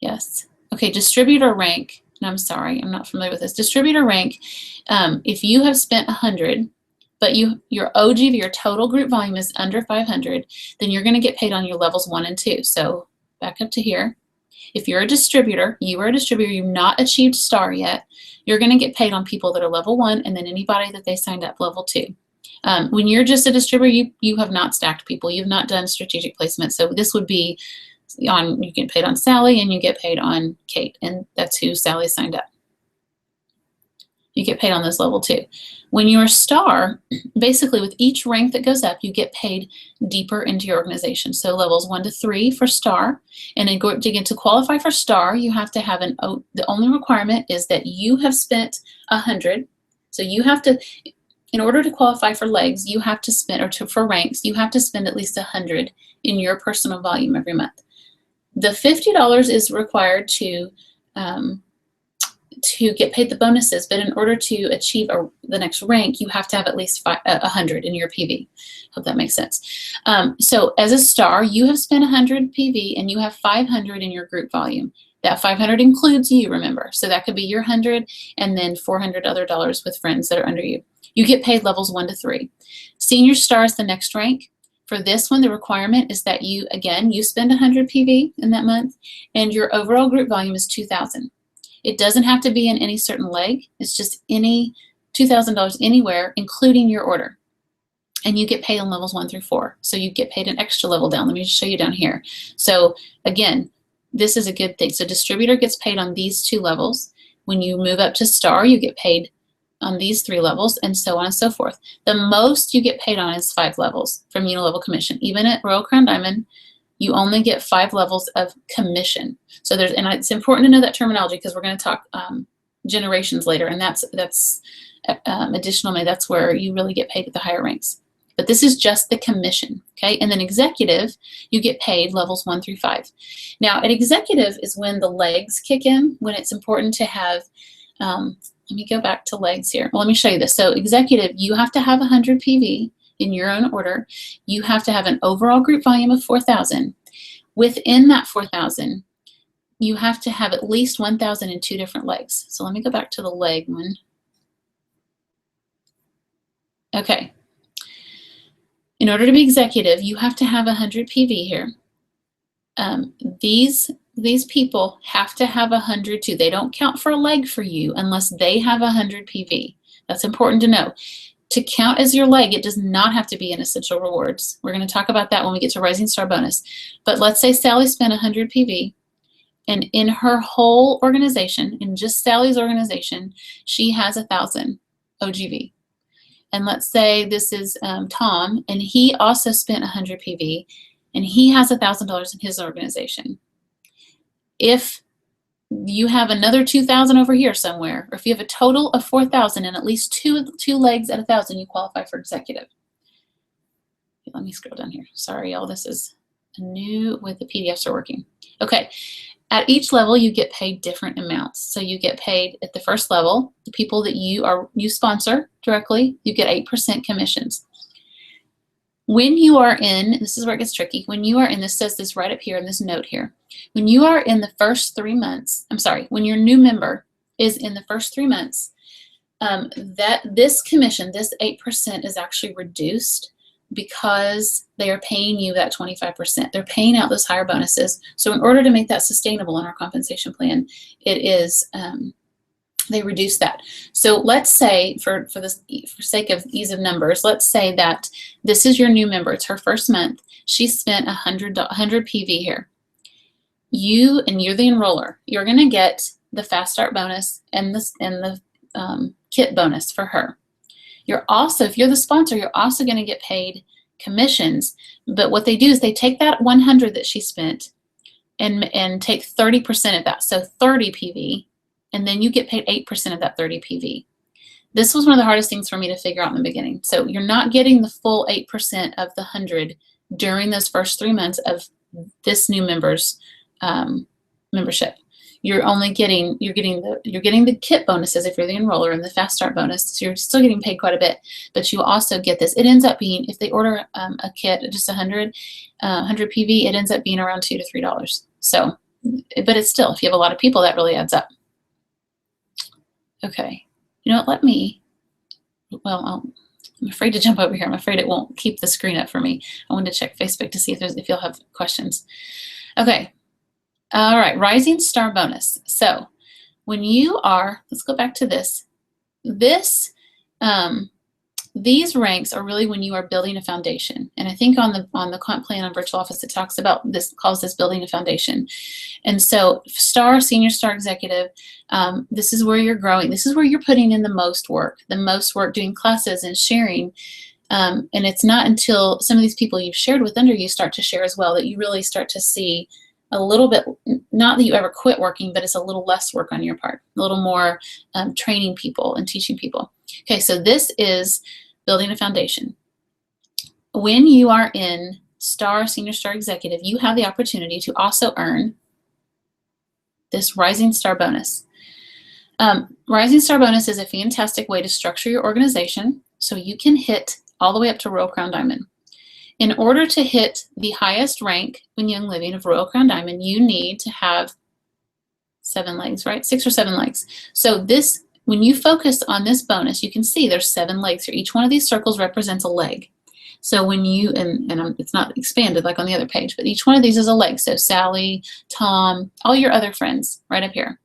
yes. Okay, distributor rank. No, I'm sorry, I'm not familiar with this. Distributor rank, if you have spent 100, but your OGV, your total group volume is under 500, then you're gonna get paid on your levels 1 and 2. So back up to here. If you're a distributor, you've not achieved star yet, you're gonna get paid on people that are level 1, and then anybody that they signed up level 2. When you're just a distributor, you have not stacked people, you've not done strategic placement. So this would be on, you get paid on Sally and you get paid on Kate, and that's who Sally signed up. You get paid on this level 2. When you're a star, basically with each rank that goes up, you get paid deeper into your organization. So levels 1 to 3 for star, and then to get to qualify for star, you have to have the only requirement is that you have spent 100. So you have to, in order to qualify for legs, you have to spend, or for ranks, you have to spend at least 100 in your personal volume every month. The $50 is required to get paid the bonuses, but in order to achieve the next rank, you have to have at least 100 in your PV. Hope that makes sense. So as a star, you have spent 100 PV and you have 500 in your group volume. That 500 includes you, remember. So that could be your 100 and then 400 other dollars with friends that are under you. You get paid levels 1 to 3. Senior star is the next rank. For this one, the requirement is that you spend 100 PV in that month, and your overall group volume is 2,000. It doesn't have to be in any certain leg. It's just any $2,000 anywhere, including your order. And you get paid on levels 1 through 4. So you get paid an extra level down. Let me just show you down here. So again, this is a good thing. So distributor gets paid on these 2 levels. When you move up to star, you get paid on these 3 levels, and so on and so forth. The most you get paid on is 5 levels from unilevel commission. Even at Royal Crown Diamond, you only get 5 levels of commission. So there's, and it's important to know that terminology because we're going to talk generations later, and that's additional money. That's where you really get paid at the higher ranks. But this is just the commission, okay? And then executive, you get paid levels 1 through 5. Now, at executive is when the legs kick in, when it's important to have, let me go back to legs here. Well, let me show you this. So executive, you have to have 100 PV in your own order. You have to have an overall group volume of 4,000. Within that 4,000, you have to have at least 1,000 in 2 different legs. So let me go back to the leg one. Okay. In order to be executive, you have to have 100 PV here. These people have to have 100 too. They don't count for a leg for you unless they have 100 PV. That's important to know. To count as your leg, it does not have to be in Essential Rewards. We're going to talk about that when we get to Rising Star Bonus. But let's say Sally spent 100 PV, and in her whole organization, in just Sally's organization, she has 1,000 OGV. And let's say this is Tom, and he also spent 100 PV, and he has $1,000 in his organization. If you have another 2,000 over here somewhere, or if you have a total of 4,000 and at least two legs at 1,000, you qualify for executive. Let me scroll down here. Sorry, y'all. This is a new way the PDFs are working. Okay. At each level, you get paid different amounts. So you get paid at the first level, the people that you sponsor directly, you get 8% commissions. When you are in, this is where it gets tricky, when you are in, this says this right up here in this note here, when you are in the first 3 months, I'm sorry, when your new member is in the first 3 months, that this commission, this 8% is actually reduced because they are paying you that 25%. They're paying out those higher bonuses. So in order to make that sustainable in our compensation plan, it is, they reduce that. So let's say, for sake of ease of numbers, let's say that this is your new member. It's her first month. She spent 100 PV here. You're the enroller. You're going to get the fast start bonus and the kit bonus for her. You're also, if you're the sponsor, you're also going to get paid commissions. But what they do is they take that 100 that she spent and take 30% of that, so 30 PV, and then you get paid 8% of that 30 PV. This was one of the hardest things for me to figure out in the beginning. So you're not getting the full 8% of the 100 during those first 3 months of this new member's membership. You're getting the kit bonuses if you're the enroller and the fast start bonus. So you're still getting paid quite a bit, but you also get this. It ends up being, if they order a kit at just 100 PV, it ends up being around $2 to $3. So, but it's still, if you have a lot of people, that really adds up. Okay, you know what? I'm afraid to jump over here. I'm afraid it won't keep the screen up for me. I wanted to check Facebook to see if you'll have questions. Okay. All right, Rising Star Bonus. So when you are, let's go back to this. These ranks are really when you are building a foundation. And I think on the comp plan on Virtual Office, it talks about this, calls this building a foundation. And so Star, Senior Star Executive, this is where you're growing. This is where you're putting in the most work doing classes and sharing. And it's not until some of these people you've shared with under you start to share as well that you really start to see a little bit, not that you ever quit working, but it's a little less work on your part, a little more training people and teaching people. Okay, so this is building a foundation. When you are in Star, Senior Star Executive, you have the opportunity to also earn this Rising Star Bonus. Rising Star Bonus is a fantastic way to structure your organization so you can hit all the way up to Royal Crown Diamond. In order to hit the highest rank when Young Living of Royal Crown Diamond, you need to have 7 legs, right? 6 or 7 legs. So this, when you focus on this bonus, you can see there's 7 legs here. Each one of these circles represents a leg. So when you, it's not expanded like on the other page, but each one of these is a leg. So Sally, Tom, all your other friends right up here.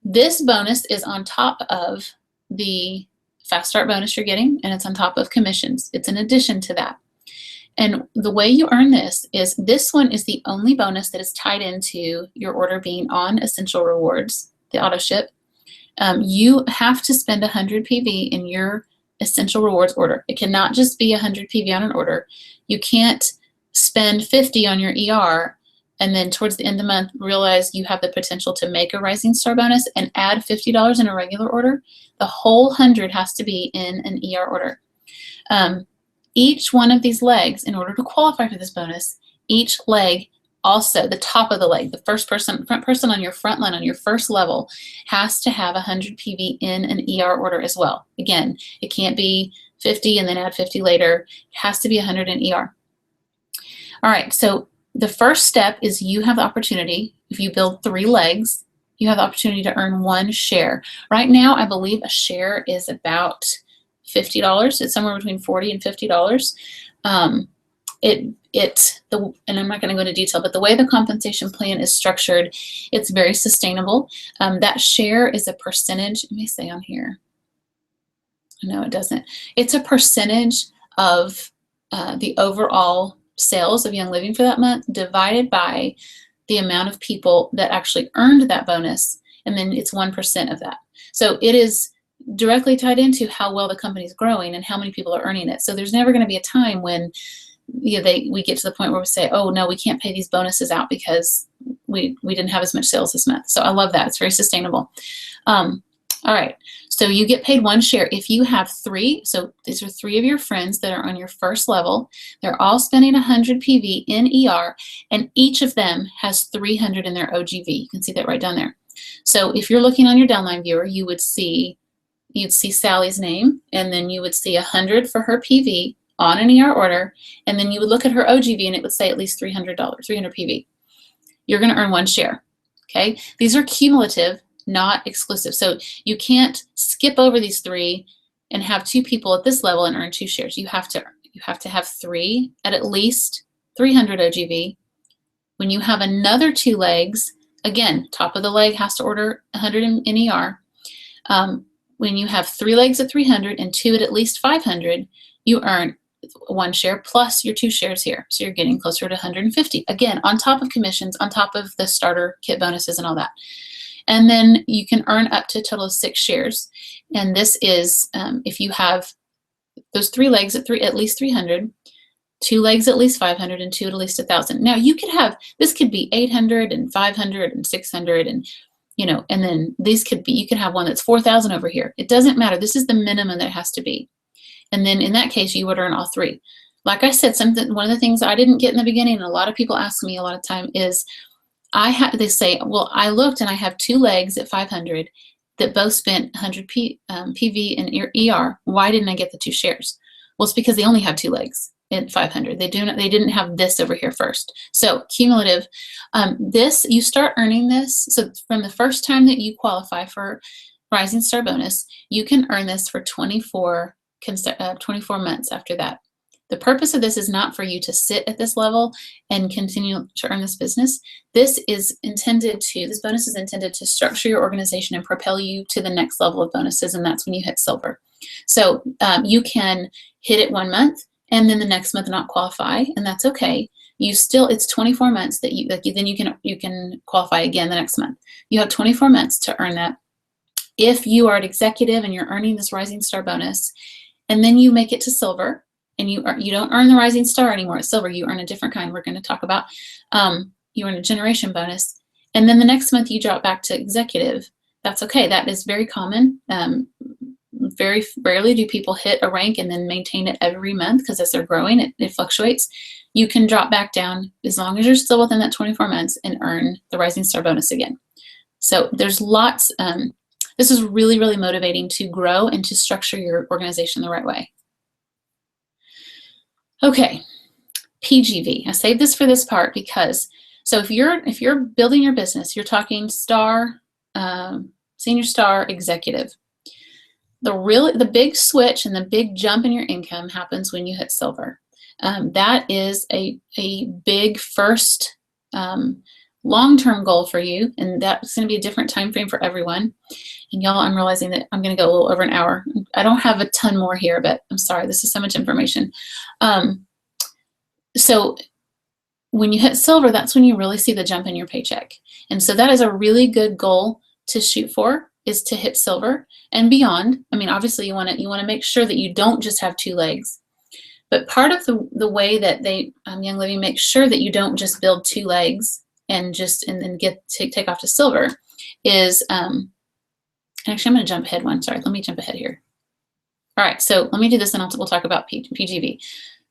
This bonus is on top of the fast start bonus you're getting, and it's on top of commissions. It's in addition to that. And the way you earn this one is the only bonus that is tied into your order being on Essential Rewards, the auto ship. You have to spend 100 PV in your essential rewards order. It cannot just be 100 PV on an order. You can't spend 50 on your ER and then towards the end of the month realize you have the potential to make a Rising Star bonus and add $50 in a regular order. The whole 100 has to be in an ER order. Each one of these legs, in order to qualify for this bonus, each leg, also the top of the leg, the front person on your front line on your first level, has to have 100 PV in an ER order as well. Again, it can't be 50 and then add 50 later. It has to be 100 in ER. All right, so the first step is you have the opportunity, if you build 3 legs, you have the opportunity to earn 1 share. Right now, I believe a share is about $50. It's somewhere between $40 and $50. And I'm not going to go into detail, but the way the compensation plan is structured, it's very sustainable. That share is a percentage. Let me say on here. No, it doesn't. It's a percentage of the overall sales of Young Living for that month divided by the amount of people that actually earned that bonus, and then it's 1% of that. So it is directly tied into how well the company is growing and how many people are earning it. So there's never going to be a time when we get to the point where we say, oh no, we can't pay these bonuses out because we didn't have as much sales this month. So I love that. It's very sustainable. All right, so you get paid 1 share. If you have 3, so these are 3 of your friends that are on your first level, they're all spending 100 PV in ER, and each of them has 300 in their OGV. You can see that right down there. So if you're looking on your downline viewer, you'd see Sally's name, and then you would see 100 for her PV on an ER order, and then you would look at her OGV and it would say at least $300, 300 PV. You're going to earn 1 share. Okay, these are cumulative, not exclusive. So you can't skip over these 3 and have 2 people at this level and earn 2 shares. You have to have 3 at least 300 OGV. When you have another 2 legs, again, top of the leg has to order 100 in ER. When you have 3 legs at 300 and 2 at least 500, you earn 1 share plus your 2 shares here. So you're getting closer to 150. Again, on top of commissions, on top of the starter kit bonuses and all that. And then you can earn up to a total of 6 shares. And this is if you have those 3 legs at least 300, 2 legs at least 500, and 2 at least 1,000. Now you could have, this could be 800 and 500 and 600 and and then these could be, you could have one that's 4,000 over here. It doesn't matter. This is the minimum that it has to be. And then in that case, you would earn all 3. Like I said, one of the things I didn't get in the beginning, and a lot of people ask me a lot of time is, they say, well, I looked and I have 2 legs at 500 that both spent 100 PV in ER. Why didn't I get the 2 shares? Well, it's because they only have 2 legs at 500. They didn't have this over here first. So cumulative, you start earning this. So from the first time that you qualify for Rising Star bonus, you can earn this for 24 months after that. The purpose of this is not for you to sit at this level and continue to earn this business. This bonus is intended to structure your organization and propel you to the next level of bonuses, and that's when you hit silver. So you can hit it 1 month and then the next month not qualify, and that's okay. It's 24 months that you can qualify again the next month. You have 24 months to earn that. If you are an executive and you're earning this Rising Star bonus, and then you make it to silver, and you don't earn the Rising Star anymore at silver, you earn a different kind we're going to talk about. You earn a generation bonus, and then the next month you drop back to executive. That's okay. That is very common. Very rarely do people hit a rank and then maintain it every month, because as they're growing, it fluctuates. You can drop back down as long as you're still within that 24 months and earn the Rising Star bonus again. So there's lots. This is really, really motivating to grow and to structure your organization the right way. Okay, PGV. I saved this for this part because, so if you're building your business, you're talking star, senior star, executive. The big switch and the big jump in your income happens when you hit silver. That is a big first long-term goal for you, and that's going to be a different time frame for everyone. And y'all, I'm realizing that I'm going to go a little over an hour. I don't have a ton more here, but I'm sorry, this is so much information. So when you hit silver, that's when you really see the jump in your paycheck. And so that is a really good goal to shoot for. is to hit silver and beyond. I mean, obviously you want to make sure that you don't just have 2 legs. But part of the way that they Young Living makes sure that you don't just build 2 legs and then take off to silver is actually I'm going to jump ahead one. Sorry, let me jump ahead here. All right, so let me do this and we'll talk about PGV.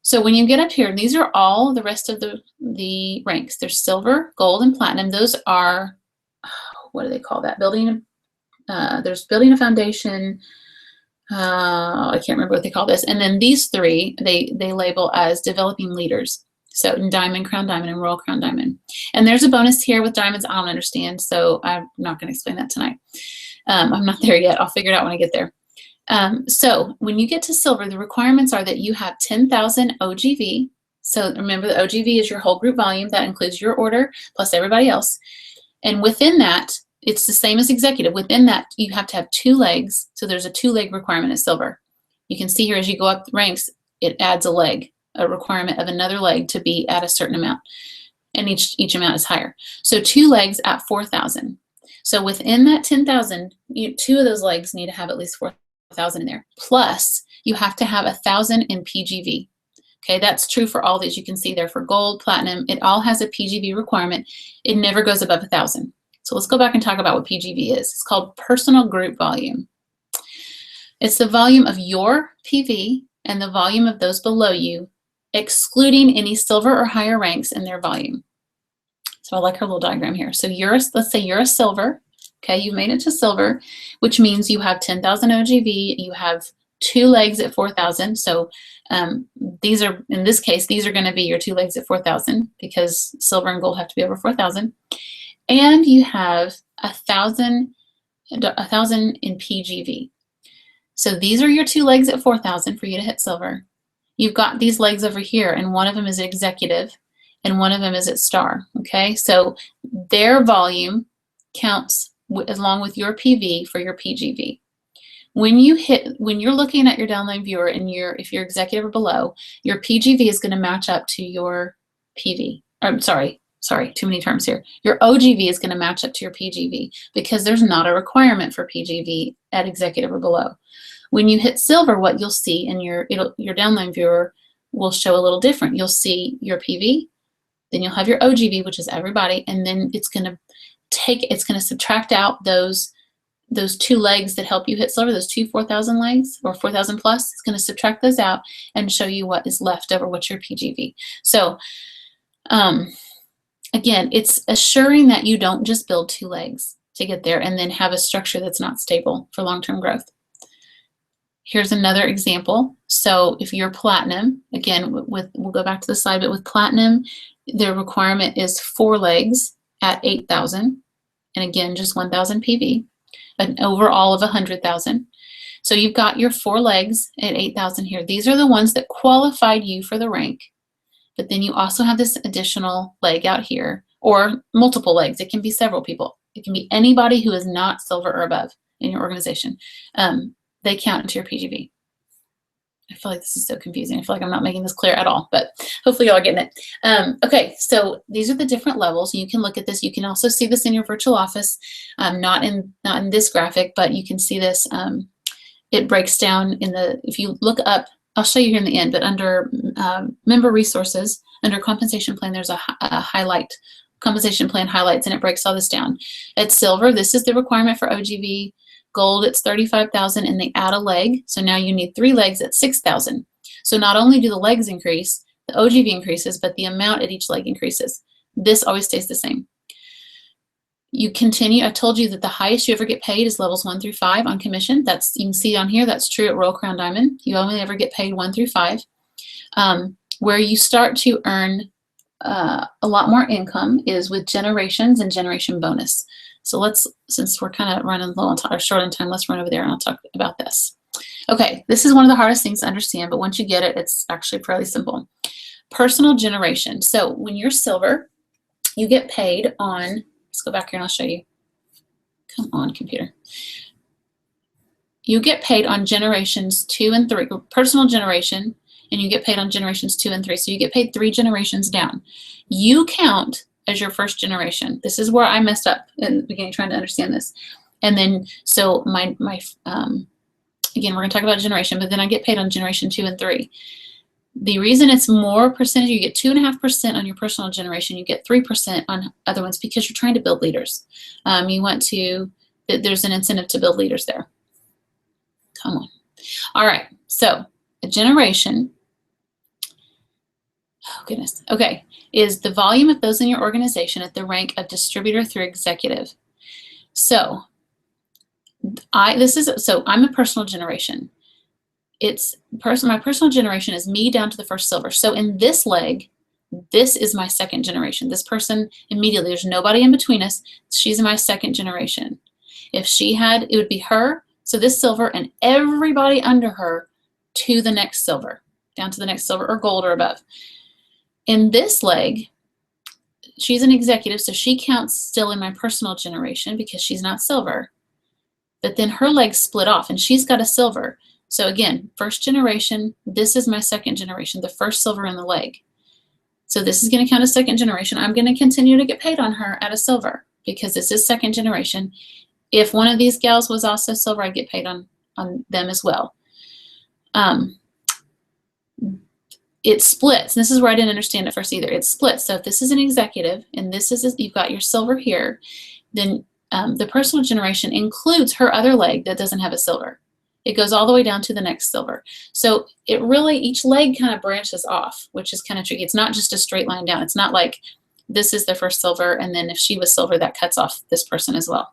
So when you get up here, these are all the rest of the ranks. There's silver, gold, and platinum. Those are, what do they call that? There's building a foundation. I can't remember what they call this. And then these 3, they label as developing leaders. So diamond, crown diamond, enroll, crown diamond. And there's a bonus here with diamonds I don't understand, so I'm not going to explain that tonight. I'm not there yet. I'll figure it out when I get there. So when you get to silver, the requirements are that you have 10,000 OGV. So remember, the OGV is your whole group volume. That includes your order plus everybody else. And within that, it's the same as executive. Within that, you have to have 2 legs. So there's a 2-leg requirement at silver. You can see here as you go up the ranks, it adds a leg, a requirement of another leg to be at a certain amount. And each amount is higher. So 2 legs at 4,000. So within that 10,000, 2 of those legs need to have at least 4,000 in there. Plus, you have to have 1,000 in PGV. Okay, that's true for all these. You can see there for gold, platinum, it all has a PGV requirement. It never goes above 1,000. So let's go back and talk about what PGV is. It's called personal group volume. It's the volume of your PV and the volume of those below you, excluding any silver or higher ranks in their volume. So I like our little diagram here. So let's say you're a silver. Okay, you made it to silver, which means you have 10,000 OGV. You have 2 legs at 4,000. So these are, in this case, these are going to be your 2 legs at 4,000 because silver and gold have to be over 4,000. And you have 1,000 in PGV. So these are your 2 legs at 4,000 for you to hit silver. You've got these legs over here, and one of them is executive, and one of them is at star. Okay, so their volume counts along with your PV for your PGV. When you're looking at your downline viewer and if you're executive or below, your PGV is going to match up to your PV. Sorry, too many terms here. Your OGV is going to match up to your PGV because there's not a requirement for PGV at executive or below. When you hit silver, what you'll see in your downline viewer will show a little different. You'll see your PV, then you'll have your OGV, which is everybody, and then it's going to subtract out those 2 legs that help you hit silver, those 2 4,000 legs or 4,000 plus. It's going to subtract those out and show you what is left over, what's your PGV. So again, it's assuring that you don't just build 2 legs to get there and then have a structure that's not stable for long-term growth. Here's another example. So if you're platinum, again, we'll go back to the slide, but with platinum, the requirement is 4 legs at 8,000, and again, just 1,000 PV, an overall of 100,000. So you've got your 4 legs at 8,000 here. These are the ones that qualified you for the rank, but then you also have this additional leg out here, or multiple legs. It can be several people. It can be anybody who is not silver or above in your organization. They count into your PGV. I feel like this is so confusing. I feel like I'm not making this clear at all, but hopefully y'all are getting it. Okay, so these are the different levels. You can look at this. You can also see this in your virtual office, not in this graphic, but you can see this. It breaks down if you look up, I'll show you here in the end, but under member resources, under compensation plan, there's a highlight, compensation plan highlights, and it breaks all this down. At silver, this is the requirement for OGV. Gold, it's 35,000, and they add a leg. So now you need 3 legs at 6,000. So not only do the legs increase, the OGV increases, but the amount at each leg increases. This always stays the same. You continue. I told you that the highest you ever get paid is levels 1 through 5 on commission. You can see on here, that's true at Royal Crown Diamond. You only ever get paid 1 through 5. Where you start to earn a lot more income is with generations and generation bonus. So since we're kind of running a little short on time, let's run over there and I'll talk about this. Okay, this is one of the hardest things to understand, but once you get it, it's actually fairly simple. Personal generation. So when you're silver, you get paid on, let's go back here and I'll show you. Come on, computer. You get paid on generations 2 and 3, personal generation, and you get paid on generations 2 and 3. So you get paid 3 generations down. You count as your first generation. This is where I messed up in the beginning trying to understand this. And then, so again, we're going to talk about generation, but then I get paid on generation 2 and 3. The reason it's more percentage, you get 2.5% on your personal generation, you get 3% on other ones, because you're trying to build leaders. You want to, there's an incentive to build leaders there. Come on. All right, so a generation, oh goodness, okay, is the volume of those in your organization at the rank of distributor through executive. So I'm a personal generation. My personal generation is me down to the first silver. So in this leg, this is my second generation. This person immediately, there's nobody in between us. She's my second generation. If she had, it would be her, so this silver, and everybody under her to the next silver, down to the next silver or gold or above. In this leg, she's an executive, so she counts still in my personal generation because she's not silver. But then her legs split off and she's got a silver. So again, first generation, this is my second generation, the first silver in the leg. So this is going to count as second generation. I'm going to continue to get paid on her at a silver because this is second generation. If one of these gals was also silver, I'd get paid on them as well. It splits. This is where I didn't understand at first either. It splits. So if this is an executive and this is, you've got your silver here, then the personal generation includes her other leg that doesn't have a silver. It goes all the way down to the next silver. So it really, each leg kind of branches off, which is kind of tricky. It's not just a straight line down. It's not like this is the first silver, and then if she was silver, that cuts off this person as well.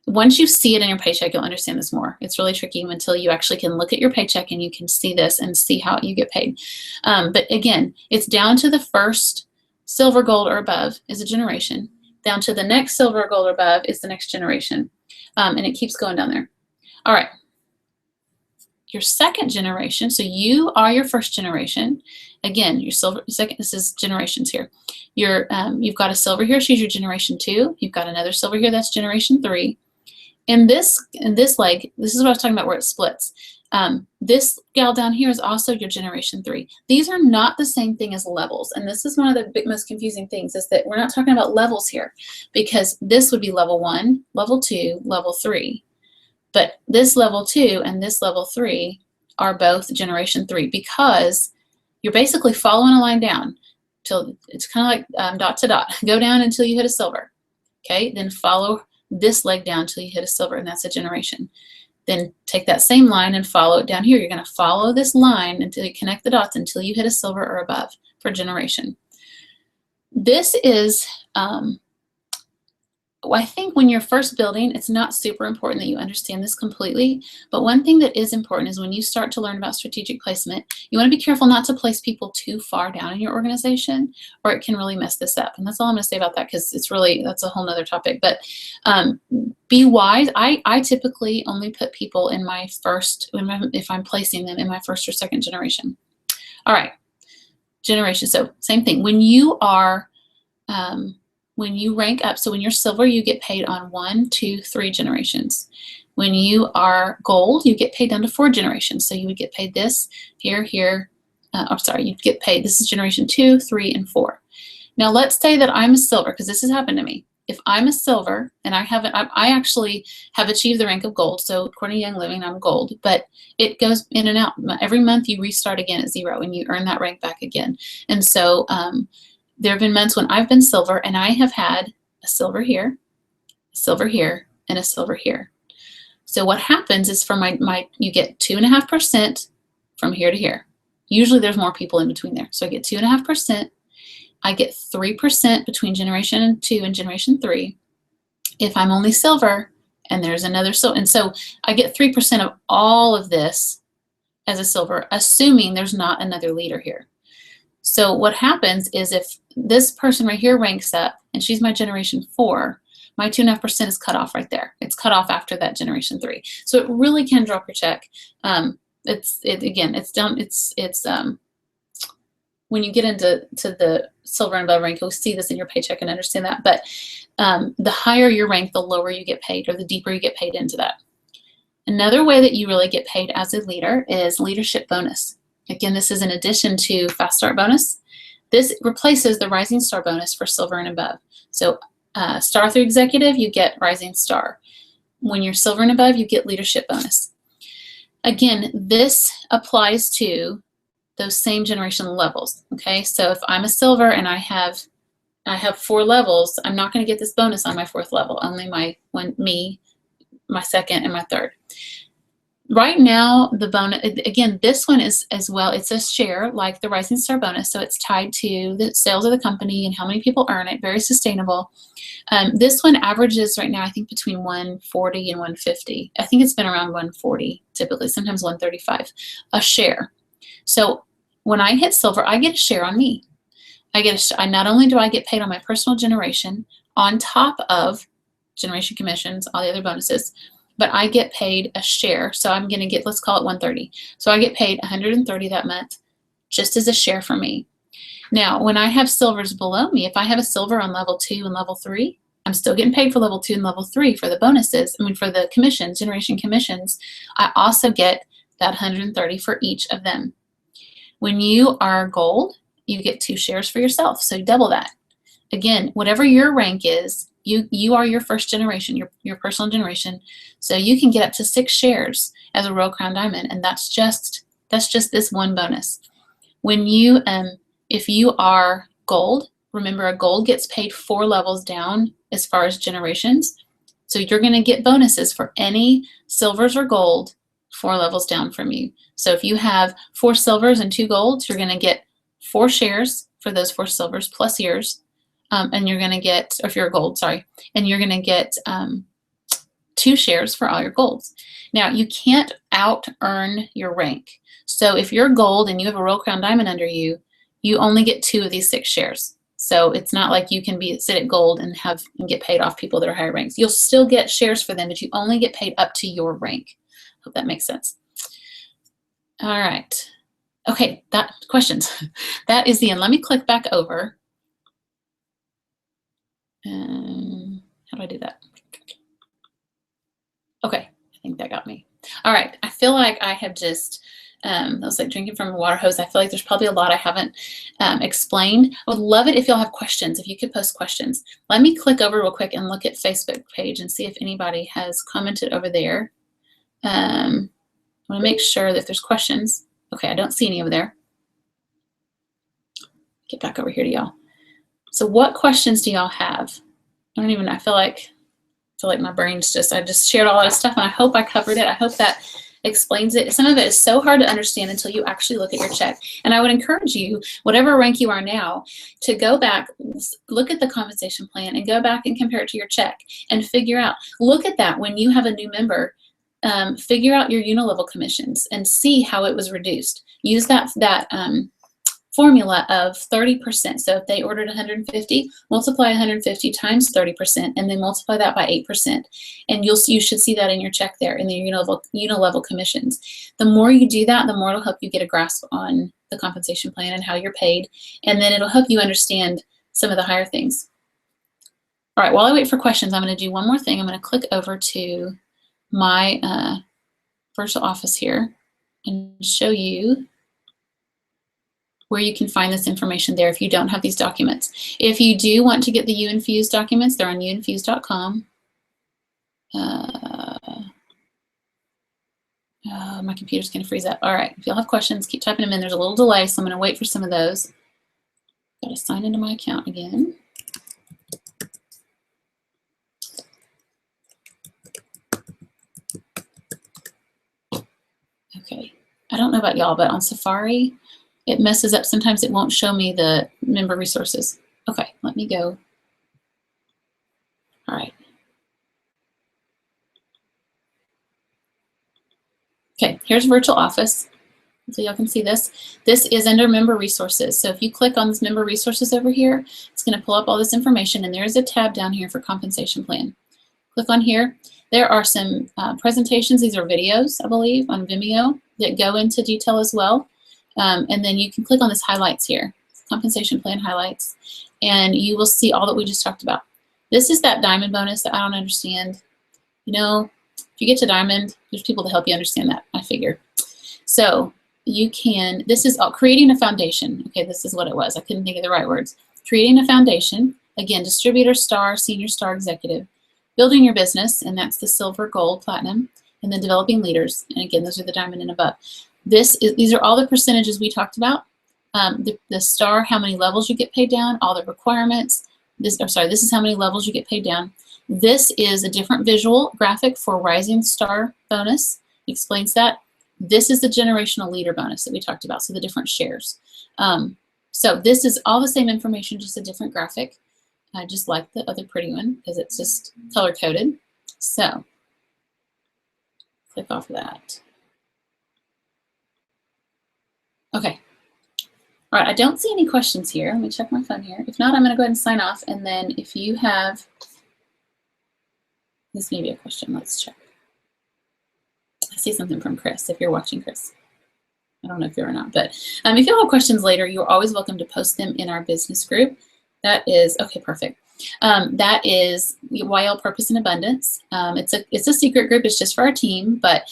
Once you see it in your paycheck, you'll understand this more. It's really tricky until you actually can look at your paycheck and you can see this and see how you get paid. But again, it's down to the first silver, gold, or above is a generation. Down to the next silver, gold, or above is the next generation. And it keeps going down there. All right. Your second generation, so you are your first generation. Again, your silver, second, this is generations here. You've got a silver here, she's your generation 2. You've got another silver here, that's generation 3. In this leg, this is what I was talking about where it splits. This gal down here is also your generation 3. These are not the same thing as levels. And this is one of the most confusing things, is that we're not talking about levels here, because this would be level 1, level 2, level 3. But this level 2 and this level 3 are both generation 3, because you're basically following a line down till it's kind of like dot to dot. Go down until you hit a silver. Okay, then follow this leg down till you hit a silver, and that's a generation. Then take that same line and follow it down here. You're going to follow this line until you connect the dots until you hit a silver or above for generation. This is, I think when you're first building, it's not super important that you understand this completely, but one thing that is important is when you start to learn about strategic placement, you want to be careful not to place people too far down in your organization, or it can really mess this up. And that's all I'm going to say about that, because it's really, that's a whole nother topic. But be wise. I typically only put people in my first, if I'm placing them in my first or second generation. All right, generation. So same thing. When you are, when you rank up, so when you're silver, you get paid on 1, 2, 3 generations. When you are gold, you get paid down to 4 generations. So you would get paid this, here, here. You'd get paid, this is generation 2, 3, and 4. Now let's say that I'm a silver, because this has happened to me. If I'm a silver and I actually have achieved the rank of gold, so according to Young Living, I'm gold, but it goes in and out. Every month you restart again at 0 and you earn that rank back again. And so there have been months when I've been silver and I have had a silver here, and a silver here. So what happens is for you get 2.5% from here to here. Usually there's more people in between there. So I get 2.5%. I get 3% between generation 2 and generation 3. If I'm only silver and there's another silver, and so I get 3% of all of this as a silver, assuming there's not another leader here. So what happens is if this person right here ranks up and she's my generation 4, my 2.5% is cut off right there. It's cut off after that generation 3. So it really can drop your check. When you get into the silver and above rank, you'll see this in your paycheck and understand that. But the higher your rank, the lower you get paid, or the deeper you get paid into that. Another way that you really get paid as a leader is leadership bonus. Again, this is in addition to fast start bonus. This replaces the rising star bonus for silver and above. So star through executive, you get rising star. When you're silver and above, you get leadership bonus. Again, this applies to those same generational levels. Okay, so if I'm a silver and I have 4 levels, I'm not going to get this bonus on my 4th level. Only my 2nd, and my 3rd. Right now, the bonus, again, this one is as well, it's a share like the Rising Star bonus, so it's tied to the sales of the company and how many people earn it, very sustainable. This one averages right now, I think, between 140 and 150. I think it's been around 140 typically, sometimes 135 a share. So when I hit silver, I get a share on me. Not only do I get paid on my personal generation on top of generation commissions, all the other bonuses, but I get paid a share. So I'm going to get, let's call it 130. So I get paid 130 that month just as a share for me. Now, when I have silvers below me, if I have a silver on level 2 and level 3, I'm still getting paid for level 2 and level 3 for the bonuses. I mean, for the commissions, generation commissions. I also get that 130 for each of them. When you are gold, you get 2 shares for yourself. So double that. Again, whatever your rank is, you are your first generation, your personal generation. So you can get up to 6 shares as a Royal Crown Diamond, and that's just this one bonus. When you if you are gold, remember a gold gets paid 4 levels down as far as generations. So you're going to get bonuses for any silvers or gold 4 levels down from you. So if you have 4 silvers and 2 golds, you're going to get 4 shares for those 4 silvers plus yours. And you're going to get, or if you're a gold, sorry, and you're going to get 2 shares for all your golds. Now, you can't out-earn your rank. So if you're gold and you have a Royal Crown Diamond under you, you only get 2 of these 6 shares. So it's not like you can sit at gold and get paid off people that are higher ranks. You'll still get shares for them, but you only get paid up to your rank. Hope that makes sense. All right. Okay, questions. That is the end. Let me click back over. How do I do that? Okay, I think that got me. All right, I feel like I have just, that was like drinking from a water hose. I feel like there's probably a lot I haven't explained. I would love it if y'all have questions, if you could post questions. Let me click over real quick and look at Facebook page and see if anybody has commented over there. I want to make sure that if there's questions. Okay, I don't see any over there. Get back over here to y'all. So what questions do y'all have? I feel like my brain's I just shared a lot of stuff, and I hope I covered it. I hope that explains it. Some of it is so hard to understand until you actually look at your check. And I would encourage you, whatever rank you are now, to go back, look at the compensation plan, and go back and compare it to your check and figure out, look at that when you have a new member, figure out your unilevel commissions and see how it was reduced. Use that formula of 30%. So if they ordered 150, multiply 150 times 30%, and then multiply that by 8%. And you should see that in your check there, in the unilevel commissions. The more you do that, the more it'll help you get a grasp on the compensation plan and how you're paid. And then it'll help you understand some of the higher things. All right, while I wait for questions, I'm going to do one more thing. I'm going to click over to my virtual office here and show you where you can find this information there if you don't have these documents. If you do want to get the UInfuse documents, they're on uinfuse.com. My computer's going to freeze up. All right, if y'all have questions, keep typing them in. There's a little delay, so I'm going to wait for some of those. Got to sign into my account again. Okay, I don't know about y'all, but on Safari, it messes up. Sometimes it won't show me the member resources. Okay, let me go. All right. Okay, here's Virtual Office. So y'all can see this. This is under Member Resources. So if you click on this Member Resources over here, it's going to pull up all this information, and there's a tab down here for Compensation Plan. Click on here. There are some presentations. These are videos, I believe, on Vimeo that go into detail as well. And then you can click on this highlights here, compensation plan highlights, and you will see all that we just talked about. This is that diamond bonus that I don't understand. You know, if you get to diamond, there's people to help you understand that, I figure. So you can, this is creating a foundation. Okay, this is what it was. I couldn't think of the right words. Creating a foundation. Again, distributor, star, senior star, executive. Building your business, and that's the silver, gold, platinum. And then developing leaders, and again, those are the diamond and above. These are all the percentages we talked about. The star, how many levels you get paid down, all the requirements. This is how many levels you get paid down. This is a different visual graphic for rising star bonus. It explains that. This is the generational leader bonus that we talked about, so the different shares. So this is all the same information, just a different graphic. I just like the other pretty one because it's just color-coded. So click off of that. Okay. All right, I don't see any questions here. Let me check my phone here. If not, I'm going to go ahead and sign off. And then if you have, this may be a question. Let's check. I see something from Chris, if you're watching, Chris. I don't know if you're or not, but if you have questions later, you're always welcome to post them in our business group. That is, okay, perfect. That is YL Purpose and Abundance. It's a secret group. It's just for our team, but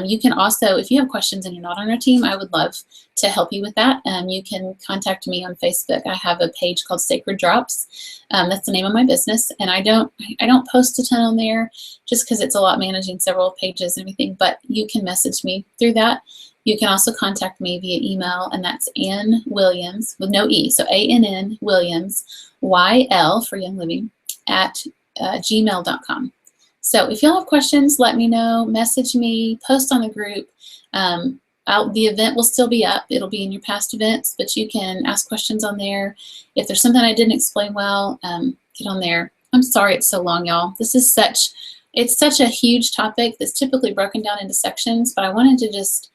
you can also, if you have questions and you're not on our team, I would love to help you with that. You can contact me on Facebook. I have a page called Sacred Drops. That's the name of my business, and I don't post a ton on there just because it's a lot managing several pages and everything, but you can message me through that. You can also contact me via email, and that's Ann Williams with no E, so ANN Williams, YL for Young Living, at gmail.com. So if y'all have questions, let me know, message me, post on the group. The event will still be up. It'll be in your past events, but you can ask questions on there. If there's something I didn't explain well, get on there. I'm sorry it's so long, y'all. It's such a huge topic that's typically broken down into sections, but I wanted to just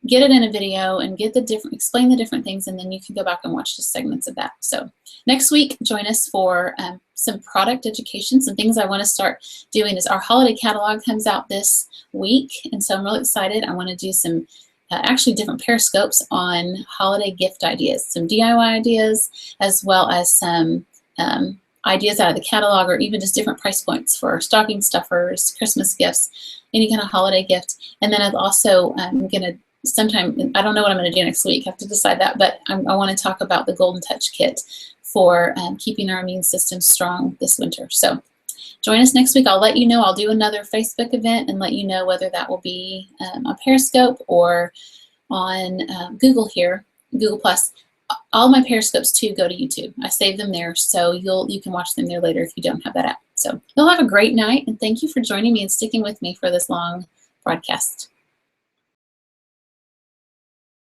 get it in a video and explain the different things, and then you can go back and watch the segments of that. So next week, join us for some product education. Some things I want to start doing is our holiday catalog comes out this week, and so I'm really excited. I want to do some actually different periscopes on holiday gift ideas, some DIY ideas, as well as some ideas out of the catalog, or even just different price points for stocking stuffers, Christmas gifts, any kind of holiday gift. And then I've also, I'm going to sometime, I don't know what I'm going to do next week, I have to decide that, but I want to talk about the Golden Touch Kit for keeping our immune system strong this winter. So join us next week. I'll let you know. I'll do another Facebook event and let you know whether that will be on Periscope or on Google here, Google+. All my Periscopes too go to YouTube. I save them there, so you can watch them there later if you don't have that app. So you'll have a great night, and thank you for joining me and sticking with me for this long broadcast.